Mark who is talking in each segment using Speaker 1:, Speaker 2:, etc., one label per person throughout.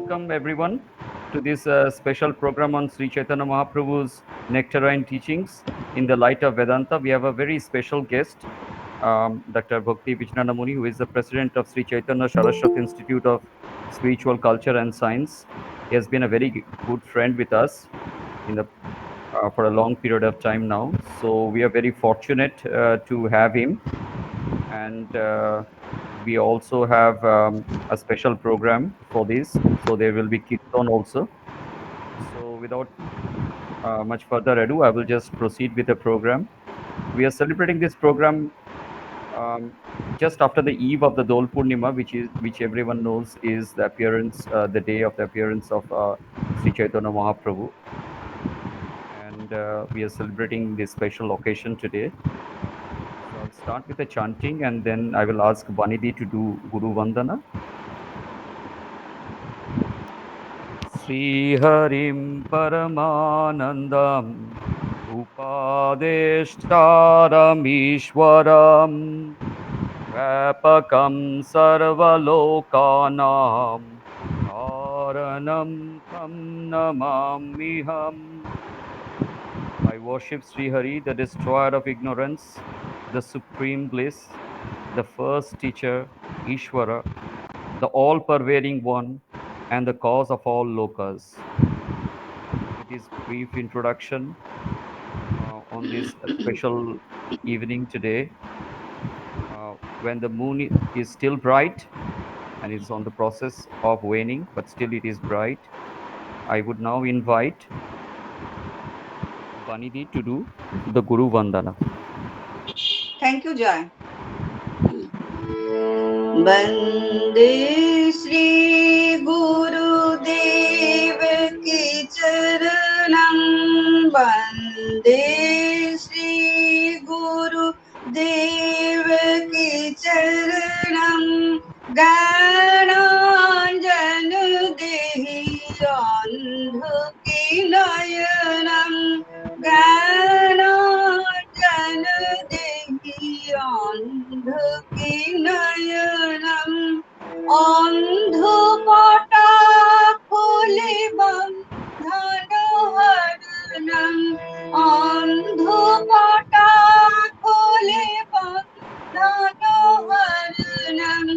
Speaker 1: welcome everyone to this special program on Sri Chaitanya Mahaprabhu's Nectarine teachings in the light of Vedanta. We have a very special guest, Dr. Bhakti Vijnana Muni, who is the president of Sri Chaitanya Saraswat Institute of Spiritual Culture and Science. He has been a very good friend with us in the for a long period of time now. So we are very fortunate to have him, and we also have a special program for this. So there will be Kirtan also. So without much further ado, I will just proceed with the program. We are celebrating this program um, just after the eve of the Dol Purnima, which everyone knows is the appearance, the day of the appearance of Sri Chaitanya Mahaprabhu, and we are celebrating this special occasion today. So I'll start with the chanting, and then I will ask Vanidhi to do Guru Vandana. Sriharim Paramanandam Upadeshtaram Ishwaram Vyapakam Sarvalokanam Karanam Tam Namamiham. I worship Sri Hari, the destroyer of ignorance, the supreme bliss, the first teacher, Ishvara, the all-pervading one, and the cause of all lokas. With this brief introduction on this special evening today, when the moon is still bright and it's on the process of waning, but still it is bright, I would now invite Vanidhi to do the Guru Vandana.
Speaker 2: Thank you, Joy. Bande Sri Guru Dev ki charanam. Bande Sri Guru Dev ki charanam. Gyananjan dehi andhu ki nayanam. Gyananjan dehi andhu ki nayanam. Andhu pata khuli bandhana haranam. Andhu pata khuli bandhana haranam.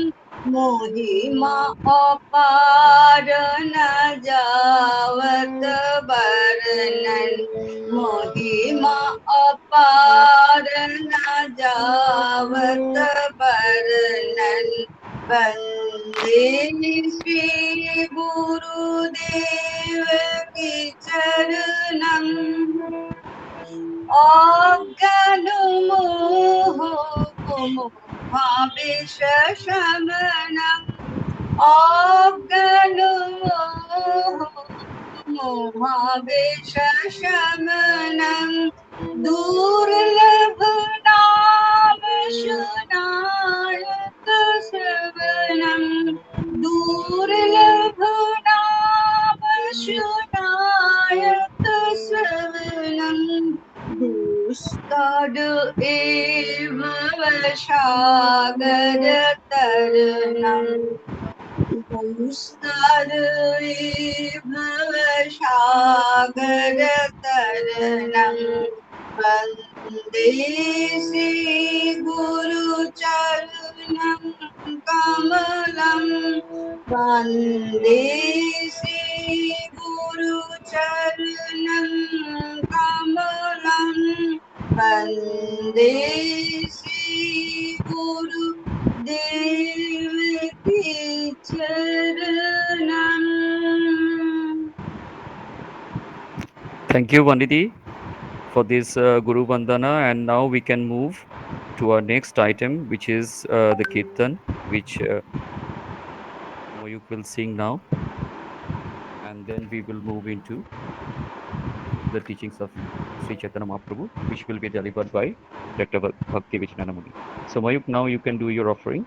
Speaker 2: Mohima aparana javat varnan. Mohima aparana javat varnan. Bande Sri Guru Dev ki charanam. Ajnanu mohabishashamanam. Ajnanu mohabishashamanam. Durlabh naam shunayat sravanam. Durlabh naam shunayat sravanam. Dustad eva vashagar taranam. Dustad eva vashagar taranam. Bande Sri Guru Charanam Kamalam. Bande Sri Guru Charanam Kamalam. Bande Sri Guru Dev ki charanam.
Speaker 1: Thank you, Vanidhi, for this Guru Vandana. And now we can move to our next item, which is the Kirtan, which Mayukh will sing now. And then we will move into the teachings of Sri Chaitanya Mahaprabhu, which will be delivered by Dr. Bhakti Vijnana Muni. So Mayukh, now you can do your offering.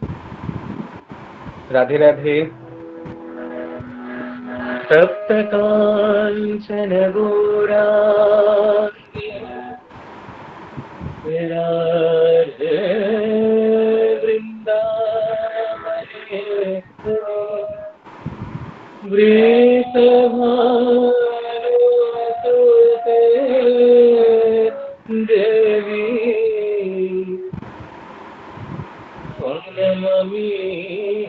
Speaker 3: Radhe Radhe सप्तकाञ्चन गौराङ्गी विराजे वृन्दावने वृत भानुसुते देवी नमामि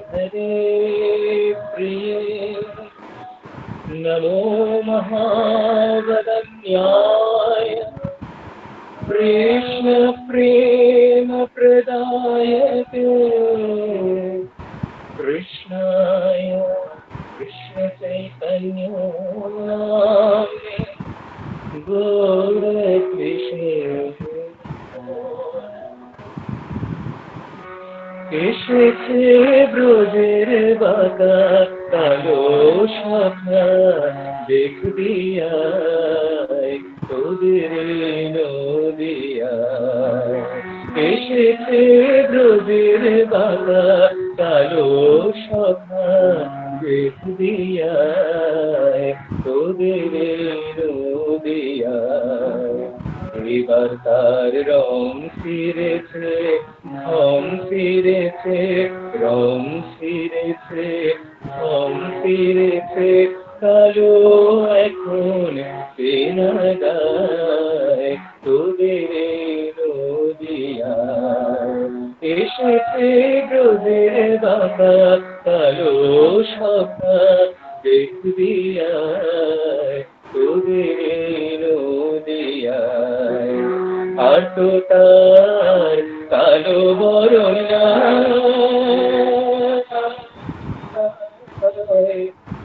Speaker 3: हरे प्रिये नमो महावदन्याय कृष्ण प्रेम प्रदायते कृष्णाय कृष्ण चैतन्य नाम्ने गौरकृष्णे এসেছে ব্রজের বাঁকা কালো শাখা দেখবি আয় তোদের নদিয়ায় এসেছে ব্রজের বাঁকা কালো শাখা দেখবি আয় তোদের নদিয়ায় এবার তার রং ফিরেছে ঢং ফিরেছে রং ফিরেছে ঢং ফিরেছে কালো এখন চেনা গায় তোদের নদিয়ায় এসেছে ব্রজের বাঁকা কালো শাখা দেখবি আয় তোদের নদিয়ায় আর তো তার কালো বরণ নাই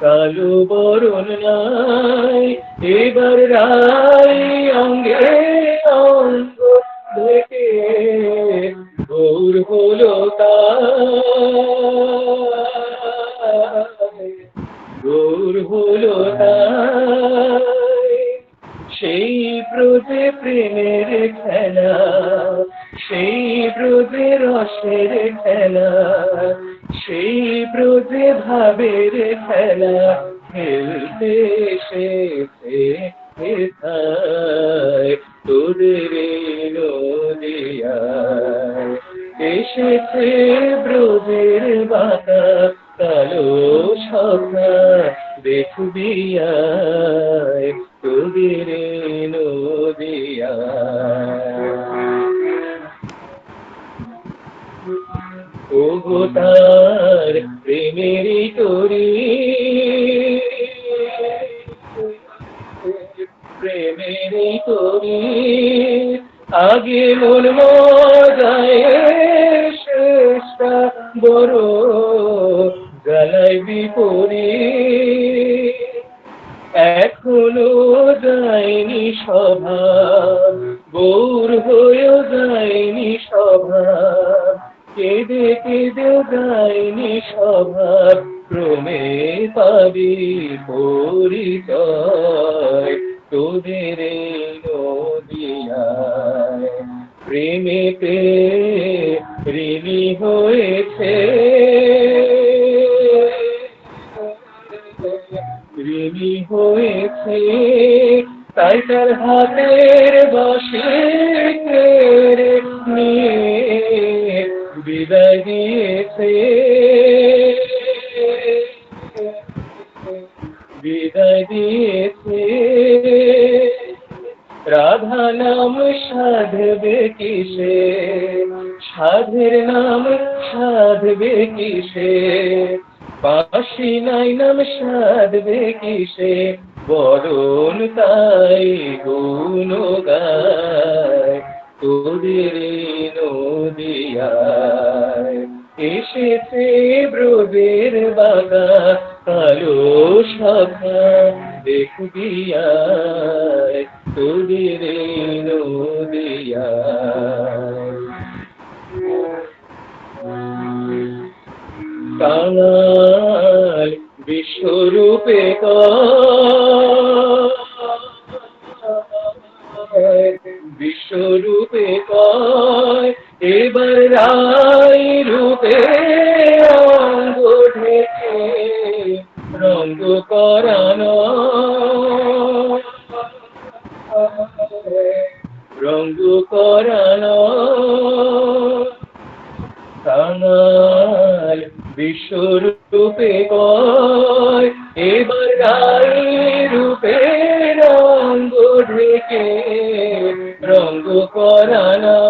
Speaker 3: কালো বরণ নাই এবার রাই অঙ্গে অঙ্গ দেখে গৌর হলো তাই গৌর হলো তাই সেই ব্রজে প্রেমের খেলা সেই ব্রজে রসের খেলা সেই ব্রজে ভাবের খেলা খেলতে এসেছে কোথায় তোদের নদিয়ায় এসেছে ব্রজের বাঁকা কালো শাখা দেখবি আয় তোদের নদিয়ায় ওগো তার প্রেমেরই তরি প্রেমেরই তরি আগে মন মজায় শেষটা বড় গলায় বিপরি এখনো যায়নি স্বভাব গৌর হয়েও যায়নি স্বভাব কেঁদে কেঁদে যায়নি স্বভাব ক্রমে পাবি পরিচয় তোদের নদিয়ায় প্রেমেতে ঋণী হয়েছে ঋণী হয়েছে তাই তার হাতের বাঁশি কেড়ে নিয়ে বিদায় দিয়েছে বিদায় দিয়েছে রাধা নাম সাধবে কিসে সাধের নাম সাধবে কিসে বাঁশি নাই নাম সাধবে কিসে বরণ তাই গুণ গায় তোদের নদিয়ায় এসেছে ব্রজের বাঁকা কালো শাখা দেখবি আয় তোদের নদিয়ায় কাঙাল বিশ্বরূপে বিশ্বরূপে কয় এবার রাই রূপে অঙ্গ ঢেকে রঙ্গ করানো রঙ্গ করানো কাঙাল বিশ্বরূপে কয় এবার গায়ে রূপে রঙ্গ ঢেকে রঙ্গ করানো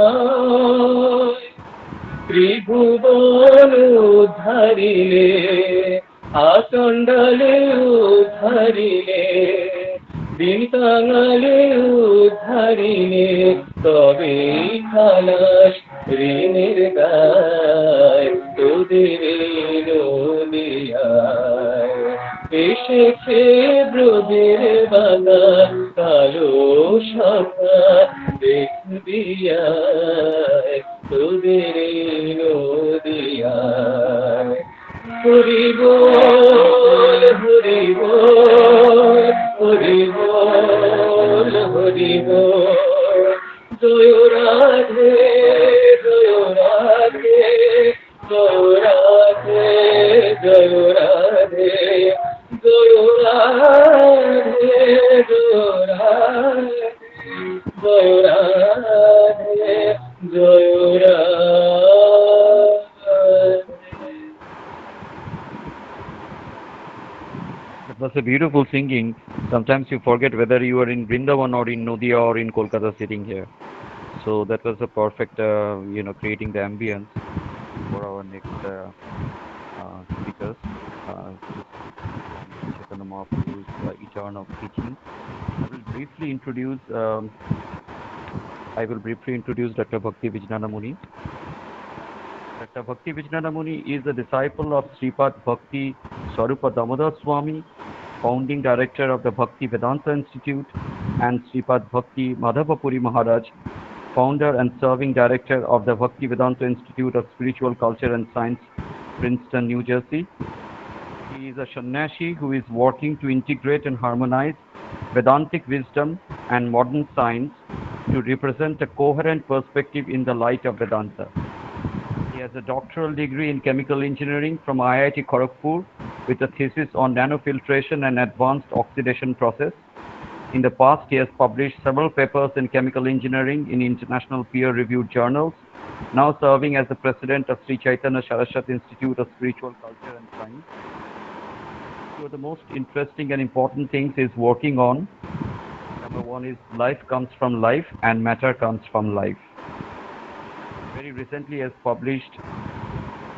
Speaker 3: ত্রিভুবন উদ্ধারিলে আসণ্ডলে উদ্ধারিলে বিতাঙালে উদ্ধারিলে তবে খালাস ঋণের গায় তোদের নদিয়ায় এসেছে ব্রজের বাধা কালো শাখা দেখবি আয় তোদের নদিয়ায় হরি বল হরি বল হরি বল হরি বল জয় রাধে জয় রাধে জয় রাধে জয় রাধে জয় রাধে জয় রাধে জয় রাধে জয় Radhe.
Speaker 1: It was a beautiful singing. Sometimes you forget whether you are in Vrindavan or in Nodia or in Kolkata sitting here. So that was a perfect, creating the ambience for our next speakers. Sri Chaitanya Mahaprabhu's return of teaching. I will briefly introduce Dr. Bhakti Vijnana Muni. Dr. Bhakti Vijnana Muni is a disciple of Sripad Bhaktisvarupa Damodar Swami, founding director of the Bhakti Vedanta Institute, and Sripad Bhakti Madhav Puri Maharaj, founder and serving director of the Bhakti Vedanta Institute of Spiritual Culture and Science, Princeton, New Jersey. He is a Sannyasi who is working to integrate and harmonize Vedantic wisdom and modern science to represent a coherent perspective in the light of Vedanta. He has a doctoral degree in chemical engineering from IIT Kharagpur with a thesis on nanofiltration and advanced oxidation process. In the past, he has published several papers in chemical engineering in international peer-reviewed journals, now serving as the president of Sri Chaitanya Saraswat Institute of Spiritual Culture and Science. Two of the most interesting and important things he's working on. Number one is life comes from life and matter comes from life. Very recently has published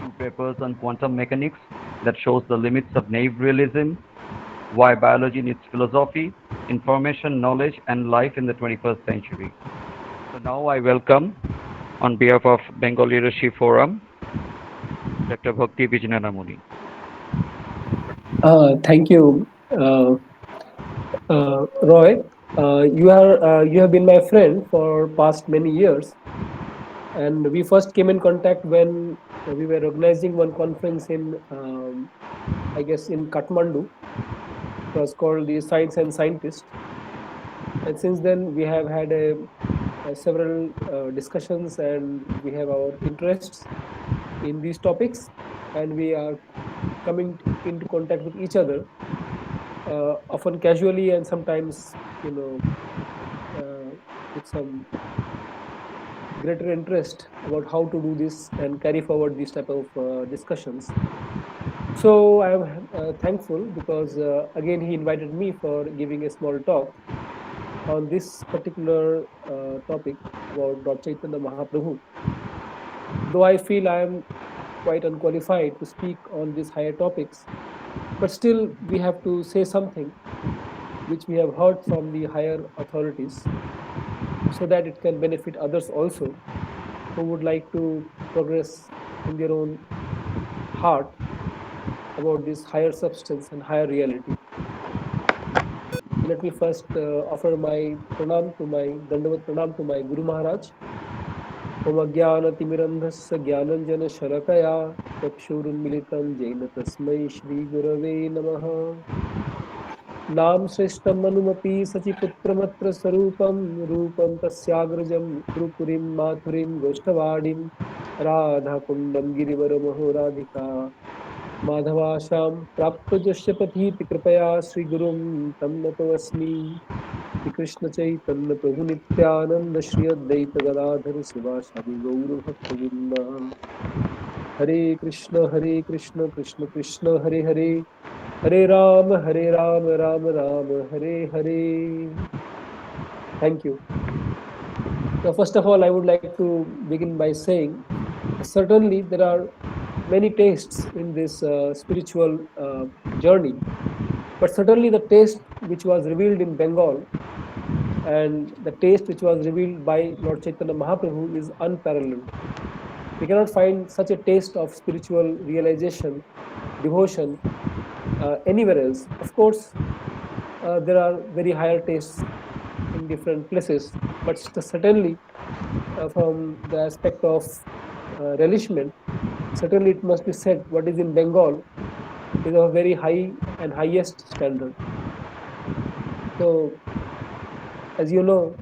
Speaker 1: two papers on quantum mechanics that shows the limits of naive realism, why biology needs philosophy, information, knowledge, and life in the 21st century. So now I welcome, on behalf of Bengal Leadership Forum, Dr. Bhakti Vijnana Muni.
Speaker 4: Thank you, Roy. You have been my friend for past many years, and we first came in contact when we were organizing one conference in, I guess, in Kathmandu. It was called the Science and Scientist, and since then we have had several discussions, and we have our interests in these topics, and we are coming into contact with each other, often casually and sometimes, with some greater interest about how to do this and carry forward these type of discussions. So I am thankful because again he invited me for giving a small talk on this particular topic about Lord Chaitanya Mahaprabhu. Though I feel I am quite unqualified to speak on these higher topics, but still we have to say something which we have heard from the higher authorities so that it can benefit others also who would like to progress in their own heart about this higher substance and higher reality. Let me first offer my dandavat pranam to my Guru Maharaj. Om Ajnanaatimirandhasya Jnananjana Shalakaya Chakshurunmilitam Jena Tasmai Shri Gurave Namaha. नाम श्रेष्ठम अनुमपि सचिपुत्रमत्र स्वरूपम रूपम तस्याग्रजम गुरुपुरीं माथुरीं गोष्ठवाणीं राधाकुण्डं गिरिवरमहो राधिका माधवाशां प्राप्तजस्य पथीति कृपया श्रीगुरुं तं नतोऽस्मि श्रीकृष्ण चैतन्य प्रभु नित्यानंद श्री अद्वैत गदाधर शिवासादि गौरभक्तवृंद हरे Krishna Krishna Krishna Hare Hare Hare Ram, Ram Ram, Hare Hare. Thank you. So first of all, I would like to begin by saying, certainly there are many tastes in this spiritual journey, but certainly the taste which was revealed in Bengal and the taste which was revealed by Lord Chaitanya Mahaprabhu is unparalleled. We cannot find such a taste of spiritual realization, devotion anywhere else. Of course, there are very higher tastes in different places, but certainly from the aspect of relishment, certainly it must be said what is in Bengal is of a very high and highest standard. So, as you know,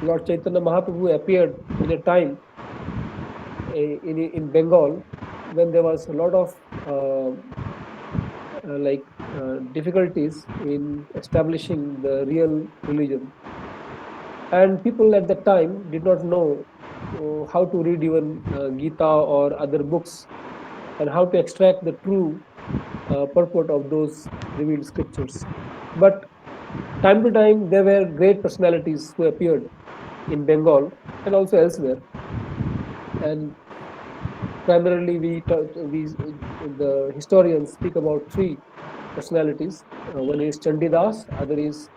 Speaker 4: Lord Chaitanya Mahaprabhu appeared in a time in Bengal when there was a lot of like difficulties in establishing the real religion, and people at that time did not know how to read even Gita or other books and how to extract the true purport of those revealed scriptures. But time to time, there were great personalities who appeared in Bengal and also elsewhere. And primarily, the historians speak about three personalities. One is Chandidas, other is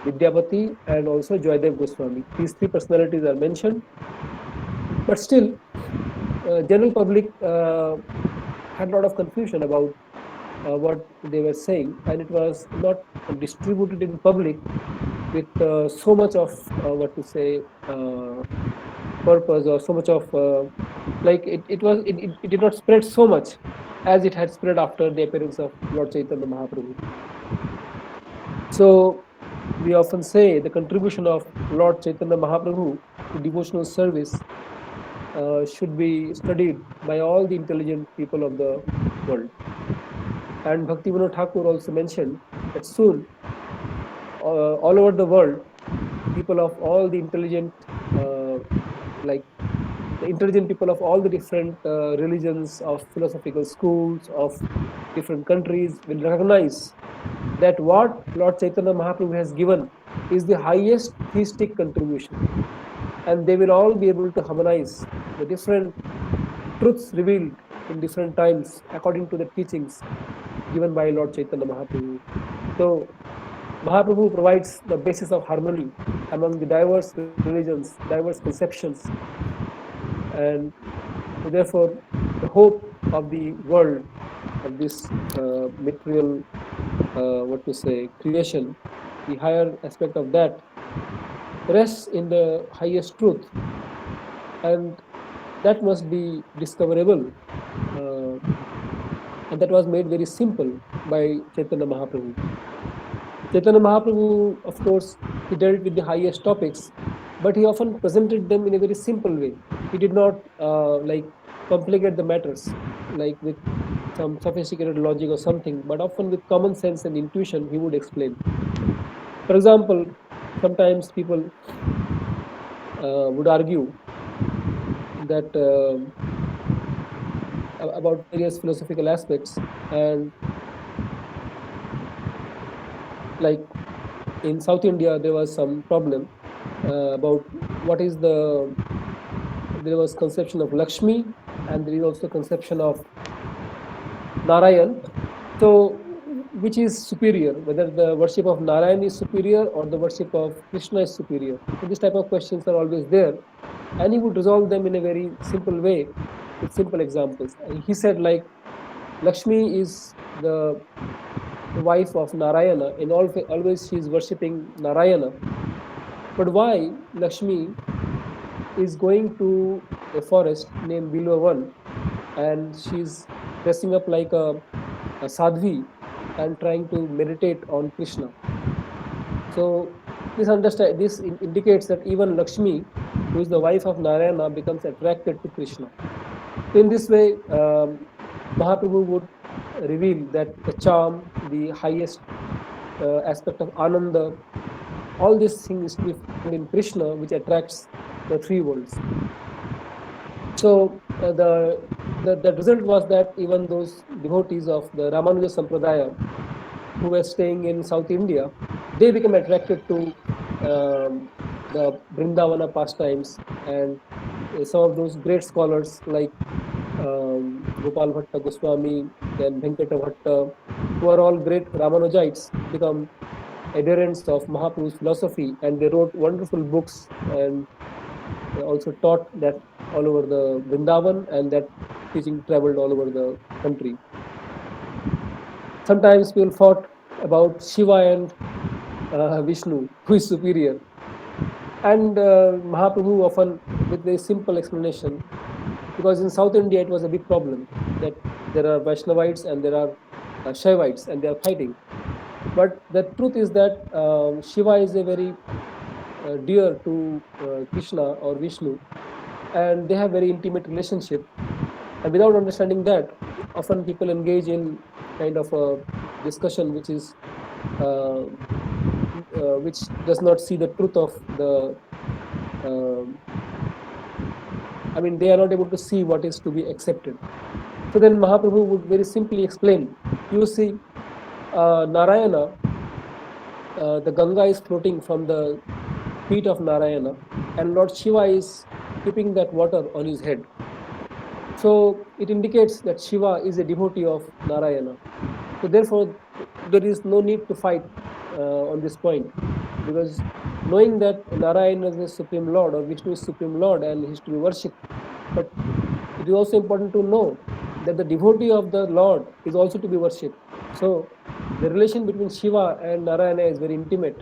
Speaker 4: Vidyapati, and also Joydev Goswami. These three personalities are mentioned, but still, general public had a lot of confusion about what they were saying, and it was not distributed in public with so much of what to say purpose or so much of like it did not spread so much as it had spread after the appearance of Lord Chaitanya Mahaprabhu. So we often say the contribution of Lord Chaitanya Mahaprabhu to devotional service should be studied by all the intelligent people of the world. And Bhaktivinoda Thakur also mentioned that soon, all over the world, people of all the intelligent, like the intelligent people of all the different religions, of philosophical schools, of different countries will recognize that what Lord Chaitanya Mahaprabhu has given is the highest theistic contribution. And they will all be able to harmonize the different truths revealed in different times according to the teachings given by Lord Chaitanya Mahaprabhu. So Mahaprabhu provides the basis of harmony among the diverse religions, diverse conceptions, and so therefore the hope of the world of this material, what to say, creation, the higher aspect of that rests in the highest truth, and that must be discoverable, uh, and that was made very simple by Chaitanya Mahaprabhu. Chaitanya Mahaprabhu, of course, he dealt with the highest topics, but he often presented them in a very simple way. He did not like complicate the matters, like with some sophisticated logic or something, but often with common sense and intuition, he would explain. For example, sometimes people would argue that about various philosophical aspects, and like in South India, there was some problem about what is the there was conception of Lakshmi, and there is also conception of Narayan. So, which is superior? Whether the worship of Narayan is superior or the worship of Krishna is superior? So, this type of questions are always there, and he would resolve them in a very simple way with simple examples. He said, like, Lakshmi is the wife of Narayana, and always she is worshipping Narayana. But why Lakshmi is going to a forest named Bilvavan, and she's dressing up like a sadhvi and trying to meditate on Krishna? So this indicates that even Lakshmi, who is the wife of Narayana, becomes attracted to Krishna. So in this way, Mahaprabhu would reveal that the charm, the highest aspect of Ananda, all these things is to be found in Krishna, which attracts the three worlds. So the result was that even those devotees of the Ramanuja Sampradaya, who were staying in South India, they became attracted to the Vrindavana pastimes, and some of those great scholars like Gopal Bhatta Goswami, then Venkata Bhatta, who are all great Ramanujites, become adherents of Mahaprabhu's philosophy, and they wrote wonderful books and also taught that all over the Vrindavan, and that teaching traveled all over the country. Sometimes people fought about Shiva and Vishnu, who is superior. And Mahaprabhu often, with a simple explanation, because in South India it was a big problem that there are Vaishnavites and there are Shaivites, and they are fighting. But the truth is that Shiva is a very dear to Krishna or Vishnu, and they have very intimate relationship. And without understanding that, often people engage in kind of a discussion uh, which does not see the truth of the. um I mean, they are not able to see what is to be accepted. So then Mahaprabhu would very simply explain. You see, Narayana, the Ganga is floating from the feet of Narayana, and Lord Shiva is keeping that water on his head. So it indicates that Shiva is a devotee of Narayana. So therefore, there is no need to fight on this point, because knowing that Narayana is the supreme Lord or Vishnu is supreme Lord and he is to be worshipped, but it is also important to know that the devotee of the Lord is also to be worshipped. So the relation between Shiva and Narayana is very intimate,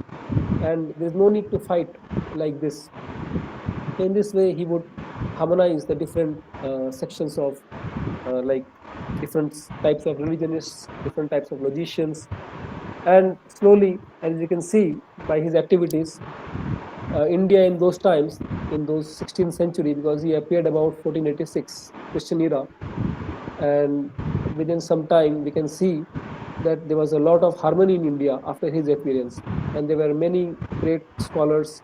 Speaker 4: and there is no need to fight like this. So in this way, he would harmonize the different sections of like different types of religionists, different types of logicians, and slowly, as you can see by his activities, India in those times, in those 16th century, because he appeared about 1486 Christian era, and within some time we can see that there was a lot of harmony in India after his appearance, and there were many great scholars,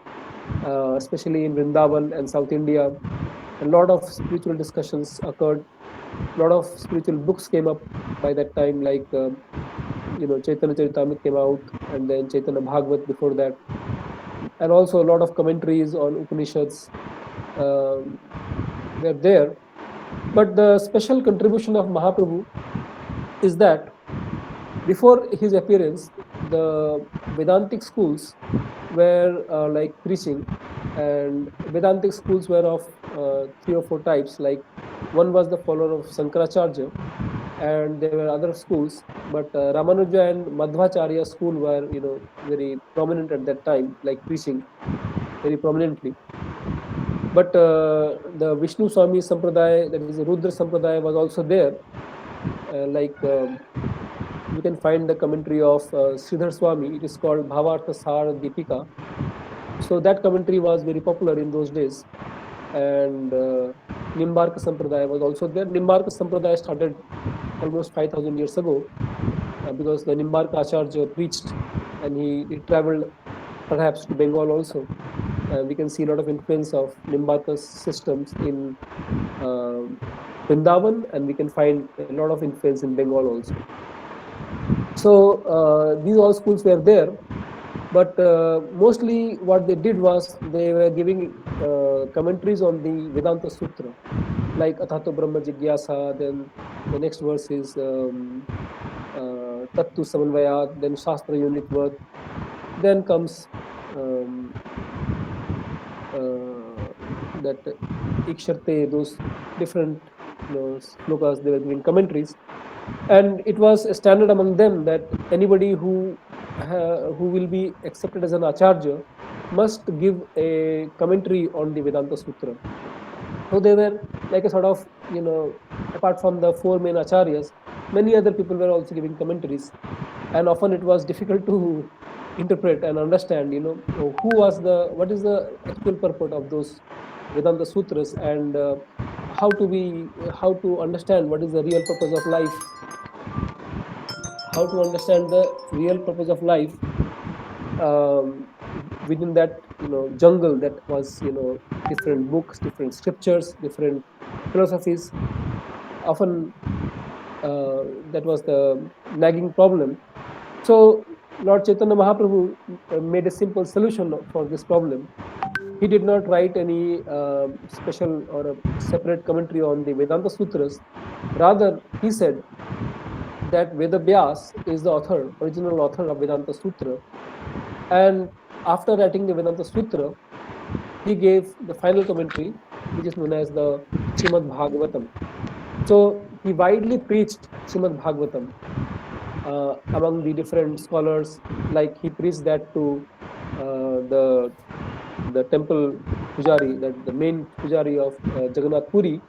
Speaker 4: especially in Vrindavan and South India. A lot of spiritual discussions occurred. A lot of spiritual books came up by that time, like Chaitanya Charitamrita came out, and then Chaitanya Bhagavat before that, and also a lot of commentaries on Upanishads um, were there. But the special contribution of Mahaprabhu is that before his appearance, the Vedantic schools were like preaching, and Vedantic schools were of three or four types. Like one was the follower of Sankaracharya, and there were other schools, but Ramanuja and Madhvacharya school were very prominent at that time, like preaching very prominently. But the Vishnu Swami Sampradaya, that is the Rudra Sampradaya, was also there. Like you can find the commentary of Sridhar Swami. It is called Bhavartha Sar Deepika. So that commentary was very popular in those days. And Nimbarka Sampradaya was also there. Nimbarka Sampradaya started almost 5,000 years ago, because the Nimbarka Acharya preached, and he traveled perhaps to Bengal also. We can see a lot of influence of Nimbarka's systems in uh, Vrindavan, and we can find a lot of influence in Bengal also. So these all schools were there, but mostly what they did was they were giving commentaries on the Vedanta Sutra, like Athato Brahma Jigyasa. Then the next verse is Tattu Samanvayat, then Shastra Unit Worth. Then comes um, that Iksharte, those different slokas, they were giving commentaries. And it was a standard among them that anybody who will be accepted as an acharya must give a commentary on the Vedanta Sutra. So they were like a sort of, apart from the four main acharyas, many other people were also giving commentaries, and often it was difficult to interpret and understand, what is the actual purport of those Vedanta sutras, and how to understand what is the real purpose of life, how to understand the real purpose of life um, within that jungle that was different books, different scriptures, different philosophies. Often that was the nagging problem, So Lord Chaitanya Mahaprabhu made a simple solution for this problem. He did not write any special or a separate commentary on the Vedanta Sutras. Rather, he said that Vedavyas is the author, original author of Vedanta Sutra. And after writing the Vedanta Sutra, he gave the final commentary, which is known as the Srimad Bhagavatam. So he widely preached Srimad Bhagavatam among the different scholars. Like he preached that to the temple pujari, that the main pujari of Jagannath Puri,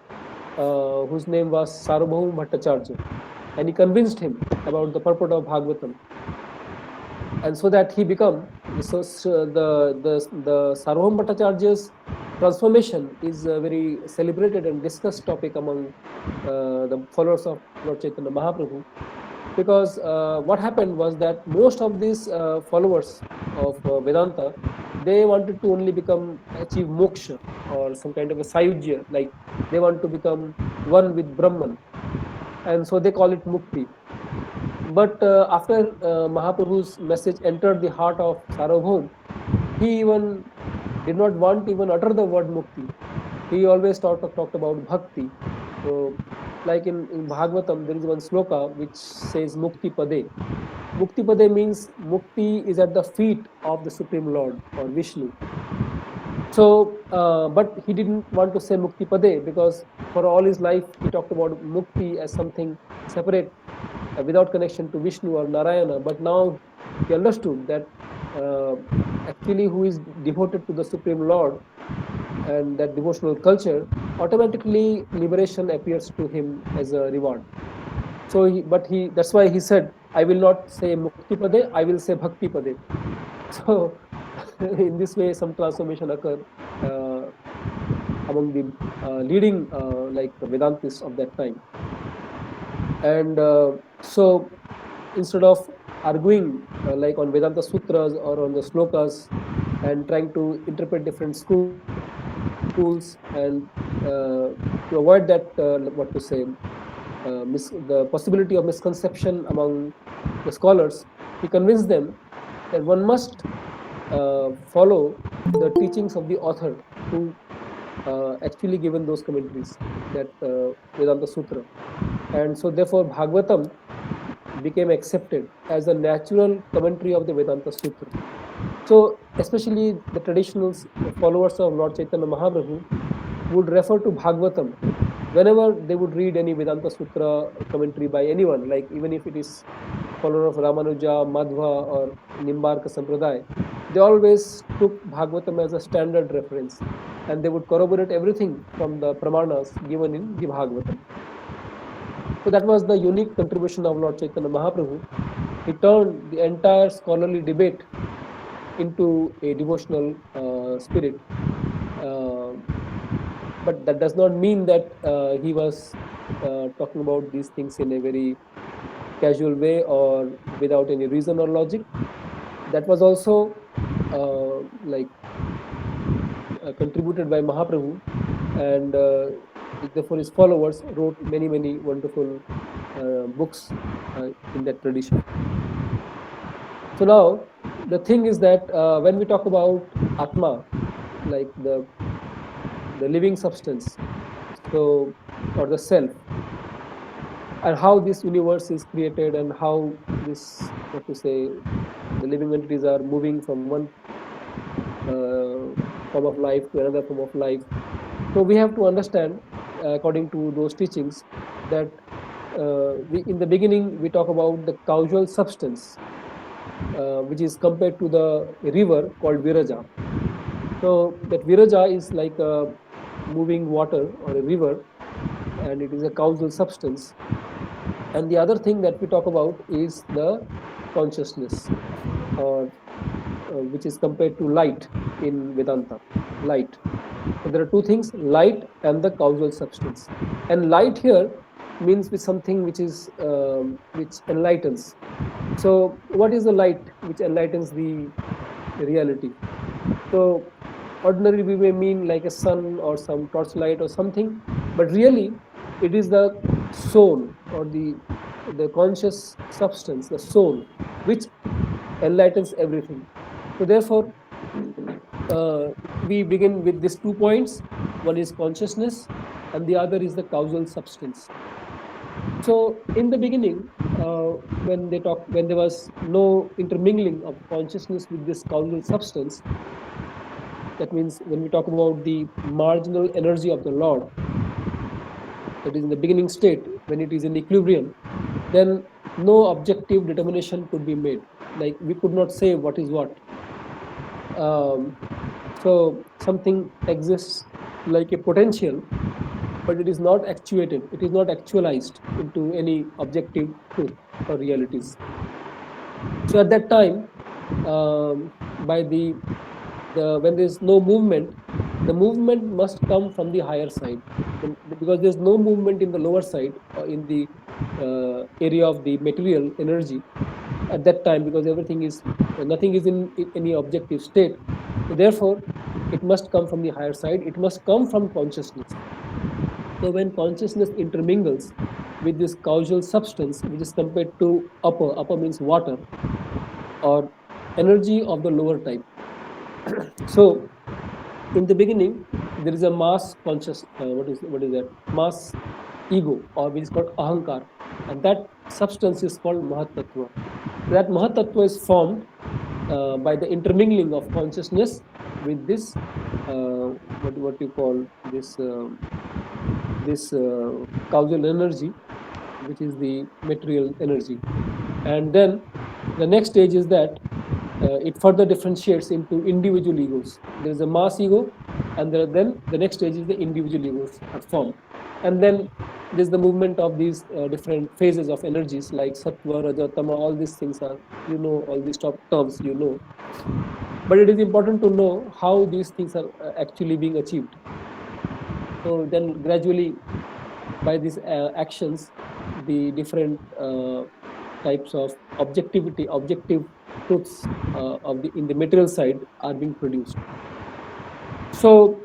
Speaker 4: whose name was Sarvabhauma Bhattacharya, and he convinced him about the purport of Bhagavatam, and so that he become the Sarvabhauma Bhattacharya's transformation is a very celebrated and discussed topic among the followers of Lord Chaitanya Mahaprabhu, because what happened was that most of these followers of Vedanta, they wanted to only become achieve moksha or some kind of a sayujya, like they want to become one with Brahman, and so they call it mukti. But after Mahaprabhu's message entered the heart of Sarvabhaum, he even did not want to even utter the word mukti. He always talked about bhakti. So, like in Bhagavatam, there is one sloka which says Mukti Pade. Mukti Pade means Mukti is at the feet of the Supreme Lord or Vishnu. So, but he didn't want to say Mukti Pade because for all his life he talked about Mukti as something separate without connection to Vishnu or Narayana. But now he understood that uh, actually who is devoted to the Supreme Lord and that devotional culture, automatically liberation appears to him as a reward. So, that's why he said, I will not say Mukti Pade, I will say Bhakti Pade. So, in this way, some transformation occurred uh, among the leading like Vedantists of that time. And so, instead of arguing like on Vedanta Sutras or on the slokas and trying to interpret different schools and to avoid that, what to say, the possibility of misconception among the scholars, he convinced them that one must follow the teachings of the author who actually given those commentaries, that Vedanta Sutra. And so, therefore, Bhagavatam became accepted as a natural commentary of the Vedanta Sutra. So, especially the traditional followers of Lord Chaitanya Mahaprabhu would refer to Bhagavatam whenever they would read any Vedanta Sutra commentary by anyone, like even if it is follower of Ramanuja, Madhva, or Nimbarka Sampradaya, they always took Bhagavatam as a standard reference, and they would corroborate everything from the pramanas given in the Bhagavatam. So that was the unique contribution of Lord Chaitanya Mahaprabhu. He turned the entire scholarly debate into a devotional spirit. Uh, but that does not mean that he was talking about these things in a very casual way or without any reason or logic. That was also like contributed by Mahaprabhu, and therefore his followers wrote many wonderful books in that tradition. So now the thing is that when we talk about Atma, like the living substance, so or the self, and how this universe is created and how this, what to say, the living entities are moving from one form of life to another form of life. So we have to understand, according to those teachings, that we in the beginning we talk about the causal substance, which is compared to the river called Viraja. So that Viraja is like a moving water or a river, and it is a causal substance. And the other thing that we talk about is the consciousness, or which is compared to light in Vedanta. Light. So there are two things: light and the causal substance. And light here means with something which is which enlightens. So what is the light which enlightens the reality? So ordinarily we may mean like a sun or some torchlight or something, but really it is the soul or the conscious substance, the soul. which enlightens everything. So therefore, we begin with these 2 points. One is consciousness, and the other is the causal substance. So in the beginning, when there was no intermingling of consciousness with this causal substance, that means when we talk about the marginal energy of the Lord, that is in the beginning state, when it is in equilibrium, then no objective determination could be made. Like we could not say what is what. So something exists like a potential, but it is not actuated, it is not actualized into any objective truth or realities. So at that time, by the when there is no movement, the movement must come from the higher side. Because there's no movement in the lower side or in the area of the material energy at that time, because everything is nothing is in any objective state. So therefore, it must come from the higher side. It must come from consciousness. So when consciousness intermingles with this causal substance, which is compared to upper means water or energy of the lower type. So in the beginning, there is a mass conscious, what is that? Mass ego, or which is called ahankar, and that substance is called mahatattva. That mahatattva is formed by the intermingling of consciousness with this what you call this causal energy, which is the material energy. And then the next stage is that it further differentiates into individual egos. There is a mass ego, and then the next stage is the individual egos are formed. And then there's the movement of these different phases of energies like sattva, raja, tama. All these things are, all these top terms, But it is important to know how these things are actually being achieved. So then gradually, by these actions, the different types of objective truths of the in the material side are being produced. So,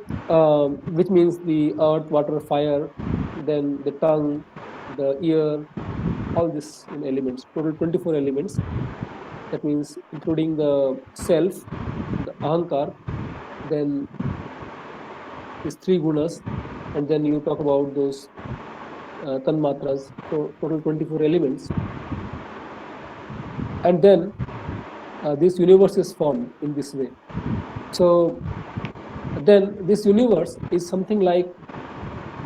Speaker 4: which means the earth, water, fire, then the tongue, the ear, all these elements, total 24 elements. That means including the self, the ahankar, then these three gunas, and then you talk about those tanmatras. So total 24 elements, and then this universe is formed in this way. So then this universe is something like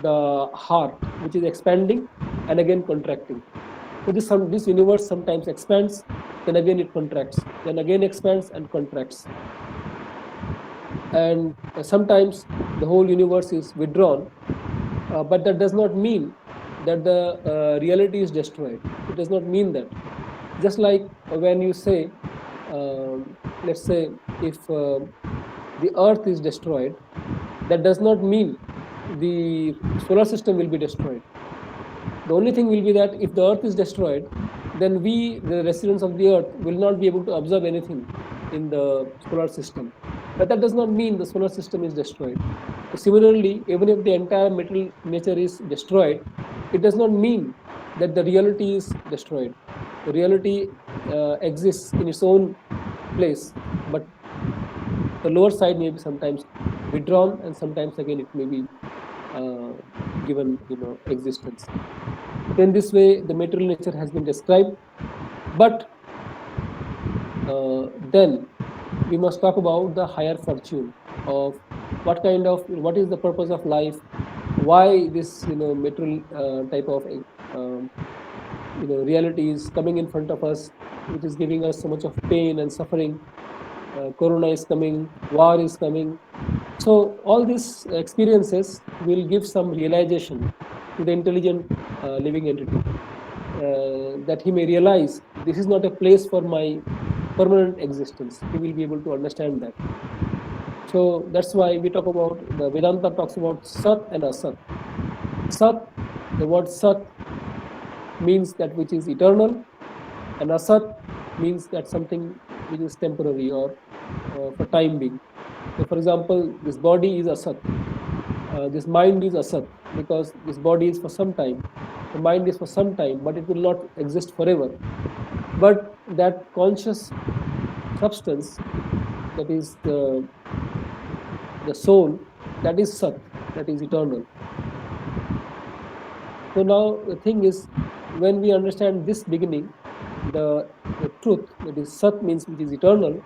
Speaker 4: the heart, which is expanding and again contracting. So this universe sometimes expands, then again it contracts, then again expands and contracts. And sometimes the whole universe is withdrawn, but that does not mean that the reality is destroyed. It does not mean that. Just like when you say, let's say, if the earth is destroyed, that does not mean the solar system will be destroyed. The only thing will be that if the earth is destroyed, then we, the residents of the earth, will not be able to observe anything in the solar system. But that does not mean the solar system is destroyed. So similarly, even if the entire material nature is destroyed, it does not mean that the reality is destroyed. The reality exists in its own place, but the lower side may be sometimes withdrawn, and sometimes again it may be uh, given existence. So in this way, the material nature has been described, but then we must talk about the higher fortune of what is the purpose of life, why this material type of reality is coming in front of us, which is giving us so much of pain and suffering. Corona is coming, war is coming. So all these experiences will give some realization to the intelligent living entity, that he may realize this is not a place for my permanent existence. He will be able to understand that. So that's why we talk about the Vedanta talks about Sat and Asat. Sat, the word Sat means that which is eternal, and Asat means that something which is temporary or for time being. So, for example, this body is Asat, this mind is Asat, because this body is for some time, the mind is for some time, but it will not exist forever. But that conscious substance, that is the soul, that is Sat, that is eternal. So now the thing is, when we understand this beginning, the truth, that is Sat means which is eternal,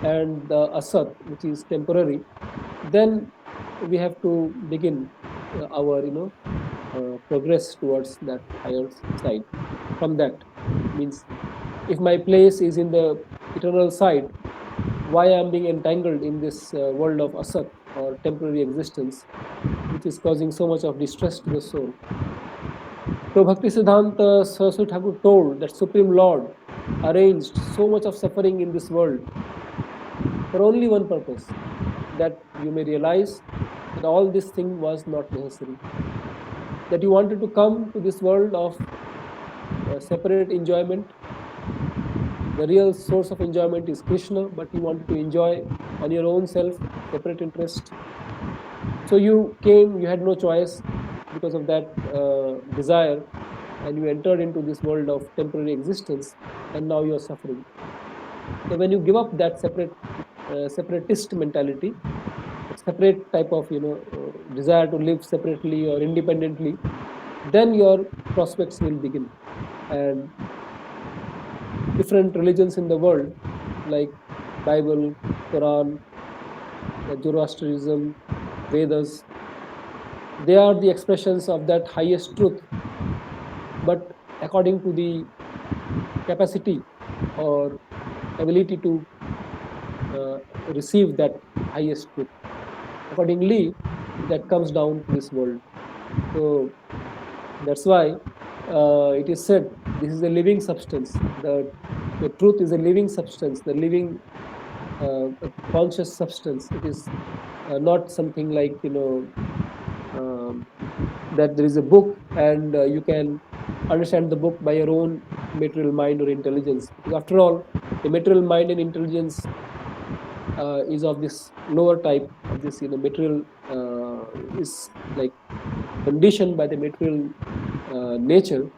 Speaker 4: and the Asat, which is temporary, then we have to begin our progress towards that higher side. From that means, if my place is in the eternal side, why I am being entangled in this world of Asat or temporary existence, which is causing so much of distress to the soul. So Bhaktisiddhanta Saraswati Thakur told that Supreme Lord arranged so much of suffering in this world for only one purpose, that you may realize that all this thing was not necessary. That you wanted to come to this world of separate enjoyment. The real source of enjoyment is Krishna, but you wanted to enjoy on your own self, separate interest. So you came, you had no choice because of that desire, and you entered into this world of temporary existence, and now you are suffering. So when you give up that separatist mentality, separate type of desire to live separately or independently, then your prospects will begin. And different religions in the world, like Bible, Quran, Zoroastrianism, Vedas, they are the expressions of that highest truth, but according to the capacity or ability to uh, receive that highest truth. Accordingly, that comes down to this world. So that's why it is said this is a living substance. The truth is a living substance, the living conscious substance. It is not something like um, that there is a book and you can understand the book by your own material mind or intelligence. Because after all, the material mind and intelligence is of this lower type of this material is like conditioned by the material nature.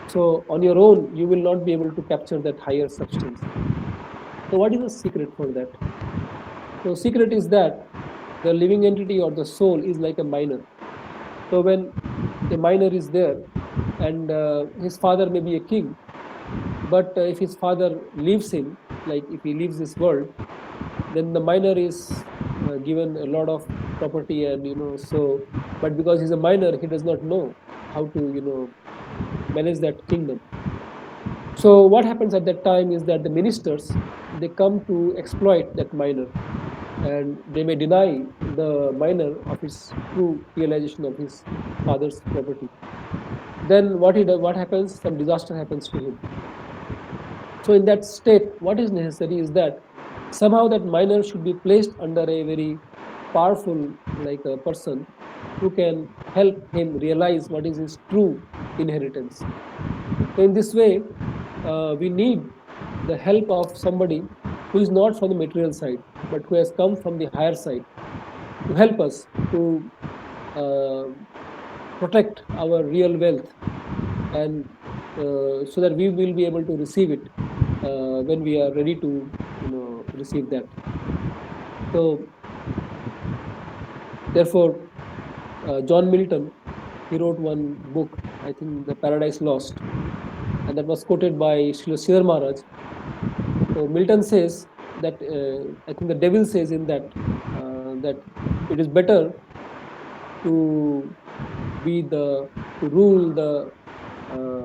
Speaker 4: So on your own, you will not be able to capture that higher substance. So what is the secret for that? So secret is that the living entity or the soul is like a miner. So when a miner is there and his father may be a king, but if his father leaves him, like if he leaves this world, then the miner is given a lot of property, and so, but because he's a miner, he does not know how to manage that kingdom. So what happens at that time is that the ministers, they come to exploit that miner, and they may deny the miner of his true realization of his father's property. Then what he does, what happens, some disaster happens to him. So in that state, what is necessary is that somehow that miner should be placed under a very powerful, like a person who can help him realize what is his true inheritance. So in this way, we need the help of somebody who is not from the material side, but who has come from the higher side to help us to uh, protect our real wealth, and so that we will be able to receive it when we are ready to receive that. So therefore, John Milton, he wrote one book, I think The Paradise Lost, and that was quoted by Srila Maharaj. So Milton says that I think the devil says in that that it is better to be the to rule the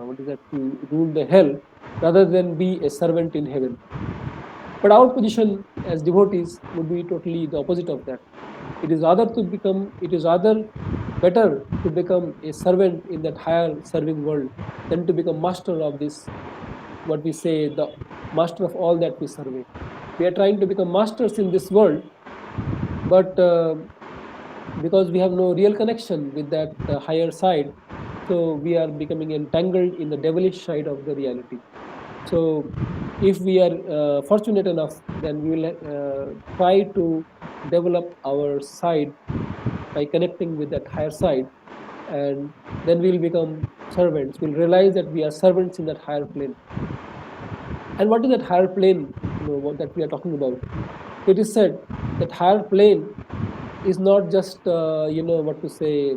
Speaker 4: what is that, to rule the hell rather than be a servant in heaven. But our position as devotees would be totally the opposite of that. It is rather better to become a servant in that higher serving world than to become master of this, what we say, the master of all that we survey. We are trying to become masters in this world, but because we have no real connection with that higher side, so we are becoming entangled in the devilish side of the reality. So if we are fortunate enough, then we will try to develop our side by connecting with that higher side, and then we'll become servants. We'll realize that we are servants in that higher plane. And what is that higher plane, what that we are talking about? So it is said that higher plane is not just what to say,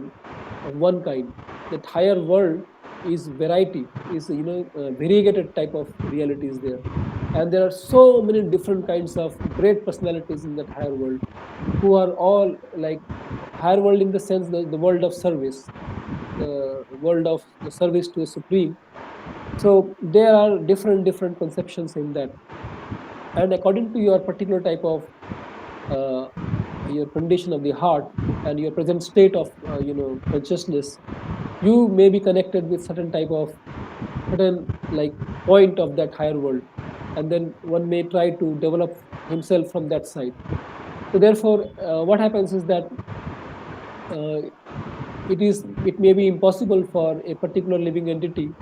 Speaker 4: of one kind. That higher world is variety, is variegated type of realities there, and there are so many different kinds of great personalities in that higher world, who are all like higher world in the sense the world of service, the world of the service to a supreme. So there are different conceptions in that, and according to your particular type of uh, your condition of the heart and your present state of consciousness, you may be connected with certain type of certain like point of that higher world, and then one may try to develop himself from that side. So therefore, what happens is that uh, it may be impossible for a particular living entity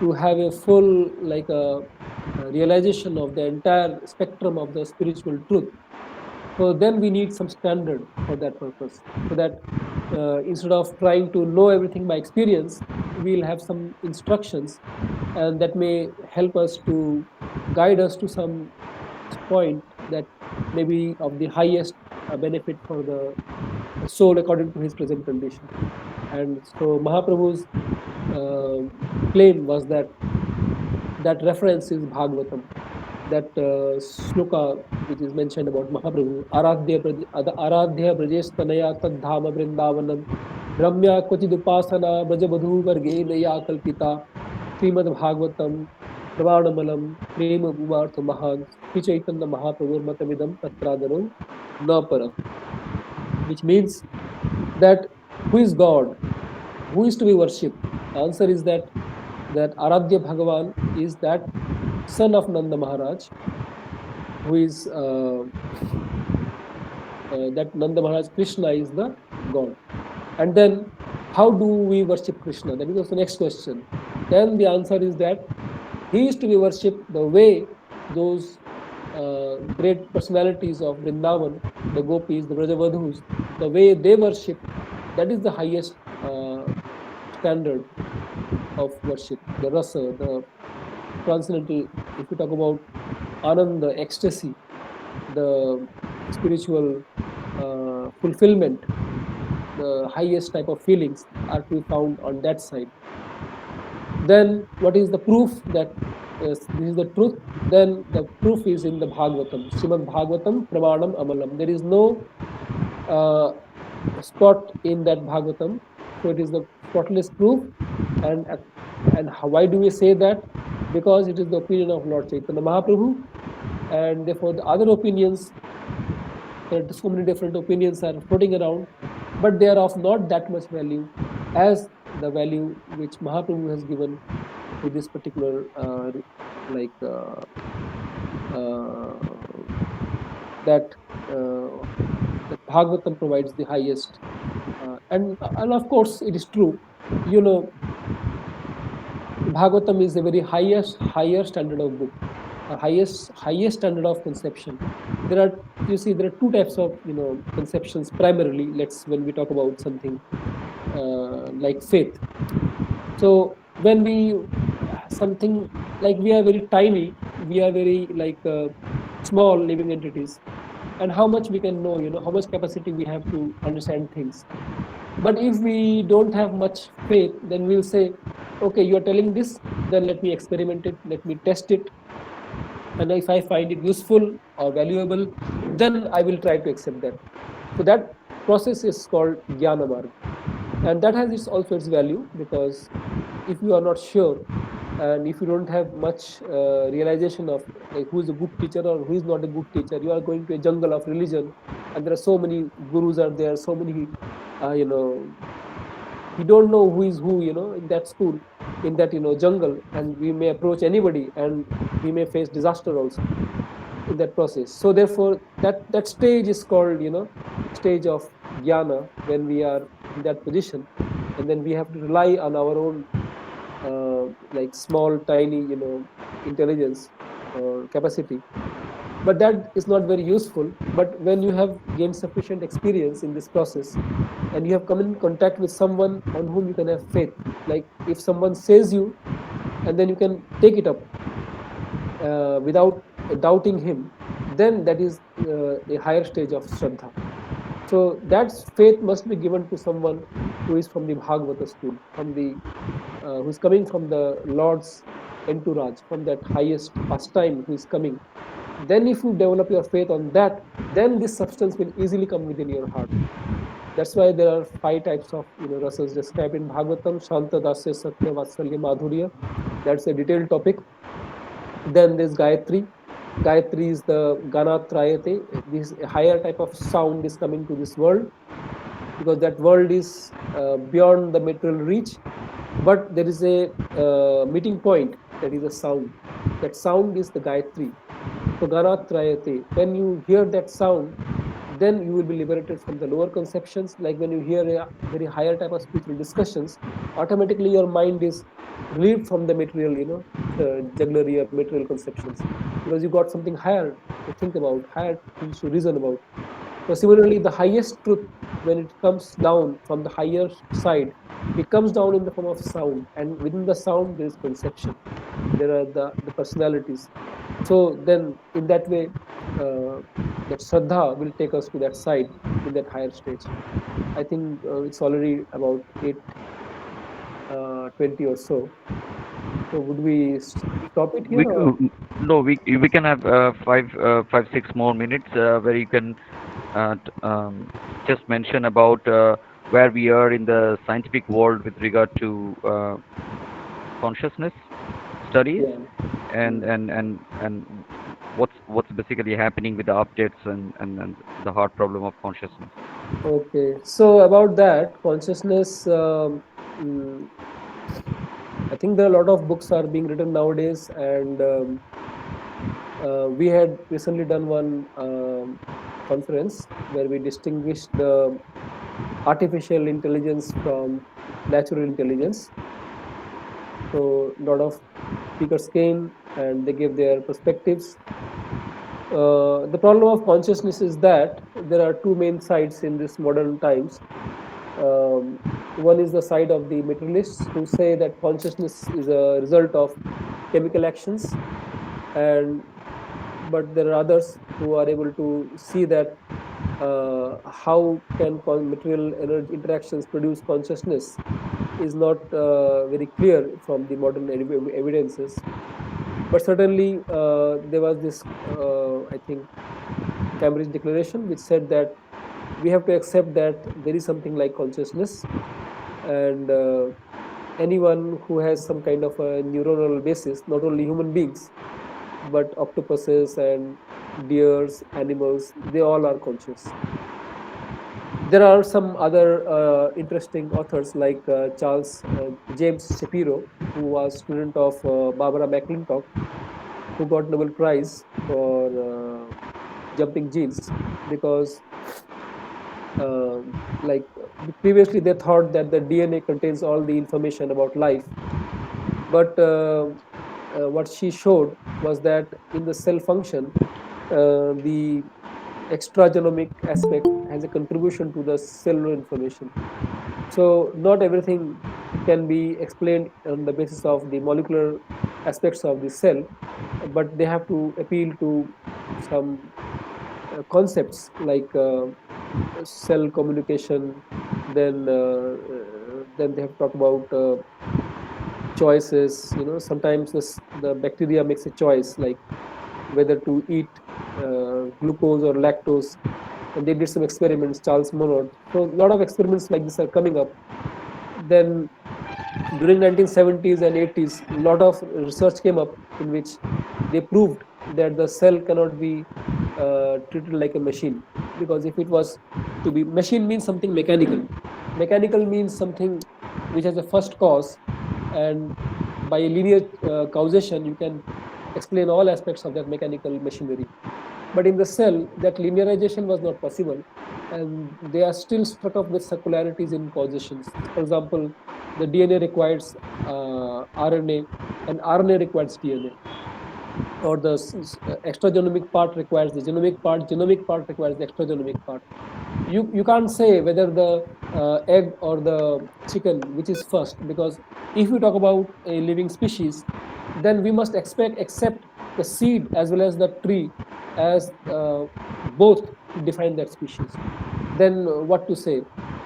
Speaker 4: to have a full like a realization of the entire spectrum of the spiritual truth. So then we need some standard for that purpose, so that instead of trying to know everything by experience, we'll have some instructions, and that may help us to guide us to some point that may be of the highest benefit for the soul according to his present condition. And so Mahaprabhu's uh, claim was that that reference is Bhagavatam, that sloka which is mentioned about Mahaprabhu, Aradhya Brajesh Tanaya Tad Dhama Vrindavanam, Ramya Kvachidupasana Brajabadhu Varge Naya Kalpita, Srimad Bhagavatam, Pravanamalam, Prema Bhuvartha Mahan, Sri Chaitanya Mahaprabhu Matamidam Tatradaro Napara, which means that who is God, who is to be worshipped? The answer is that Aradhya Bhagavan is that son of Nanda Maharaj, who is that Nanda Maharaj Krishna is the God. And then how do we worship Krishna? That is the next question. Then the answer is that he is to be worshipped the way those great personalities of Vrindavan, the gopis, the Brajavadhus, the way they worship, that is the highest standard of worship. The rasa, the transcendental, if you talk about ananda, ecstasy, the spiritual fulfillment, the highest type of feelings are to be found on that side. Then what is the proof that this is the truth? Then the proof is in the Bhagavatam, Srimad Bhagavatam Pramanam Amalam. There is no uh, spot in that Bhagavatam, so it is the spotless proof. And why do we say that? Because it is the opinion of Lord Chaitanya Mahaprabhu, and therefore the other opinions, there are so many different opinions are floating around, but they are of not that much value as the value which Mahaprabhu has given to this particular like uh, that uh, that Bhagavatam provides the highest, and of course it is true. You know, Bhagavatam is a very highest higher standard of book, a highest standard of conception. There are, you see, there are two types of conceptions primarily. Let's when we talk about something like faith. So when we something like we are very tiny, we are very like small living entities, and how much we can know, how much capacity we have to understand things. But if we don't have much faith, then we'll say, okay, you are telling this, then let me experiment it, let me test it, and if I find it useful or valuable, then I will try to accept that. So that process is called jnana marg, and that has its also its value, because if you are not sure, and if you don't have much realization of like who is a good teacher or who is not a good teacher, you are going to a jungle of religion, and there are so many gurus are there, so many uh, you know we don't know who is who, in that school, in that jungle, and we may approach anybody, and we may face disaster also in that process. So therefore that stage is called stage of jnana, when we are in that position, and then we have to rely on our own like small tiny intelligence or capacity, but that is not very useful. But when you have gained sufficient experience in this process, and you have come in contact with someone on whom you can have faith, like if someone says you, and then you can take it up, without doubting him, then that is a higher stage of Shraddha. So that faith must be given to someone who is from the Bhagavata school, from the who is coming from the Lord's entourage, from that highest pastime who is coming. Then, if you develop your faith on that, then this substance will easily come within your heart. That's why there are five types of rasas described in Bhagavatam: Shanta, Dasya, Satya, Vatsalya, Madhurya. That's a detailed topic. Then there's Gayatri. Gayatri is the Ganatrayate. This higher type of sound is coming to this world, because that world is beyond the material reach. But there is a meeting point, that is a sound. That sound is the Gayatri. So Ganatrayate. When you hear that sound, then you will be liberated from the lower conceptions. Like when you hear a very higher type of spiritual discussions, automatically your mind is relieved from the material, jugglery or material conceptions, because you got something higher to think about, higher things to reason about. So similarly, the highest truth, when it comes down from the higher side, it comes down in the form of sound, and within the sound there is conception. There are the personalities. So then, in that way, uh, that Shraddha will take us to that side in that higher stage. I think it's already about 8:20 or so. So would we stop it
Speaker 1: We
Speaker 4: here, or?
Speaker 1: no, we can have 5 6 more minutes where you can just mention about where we are in the scientific world with regard to consciousness studies,
Speaker 4: Yeah.
Speaker 1: and
Speaker 4: Mm.
Speaker 1: what's basically happening with the updates and the hard problem of consciousness.
Speaker 4: Okay. So about that consciousness, mm, I think there are a lot of books are being written nowadays, and we had recently done one conference where we distinguished the artificial intelligence from natural intelligence. So a lot of speakers came and they gave their perspectives. The problem of consciousness is that there are two main sides in this modern times. One is the side of the materialists who say that consciousness is a result of chemical actions, and but there are others who are able to see that how can material energy interactions produce consciousness is not very clear from the modern evidences. But certainly, there was this, I think, Cambridge Declaration, which said that we have to accept that there is something like consciousness, and anyone who has some kind of a neuronal basis, not only human beings, but octopuses and deers, animals, they all are conscious. There are some other interesting authors like James Shapiro, who was student of Barbara McClintock, who got Nobel Prize for jumping genes, because like previously they thought that the DNA contains all the information about life, but what she showed was that in the cell function, the extragenomic aspect has a contribution to the cellular information. So not everything can be explained on the basis of the molecular aspects of the cell, but they have to appeal to some concepts like cell communication. Then they have talked about choices. Sometimes the bacteria makes a choice, like whether to eat glucose or lactose, and they did some experiments. Charles Monod. So a lot of experiments like this are coming up. Then during 1970s and 80s, a lot of research came up in which they proved that the cell cannot be treated like a machine, because if it was to be machine means something mechanical. Mechanical means something which has a first cause, and by linear causation you can explain all aspects of that mechanical machinery. But in the cell, that linearization was not possible, and they are still struck up with circularities in causations. For example, the DNA requires RNA, and RNA requires DNA, or the extragenomic part requires the genomic part requires the extragenomic part. You can't say whether the egg or the chicken which is first, because if we talk about a living species, then we must expect accept the seed as well as the tree as both to define that species. Then what to say?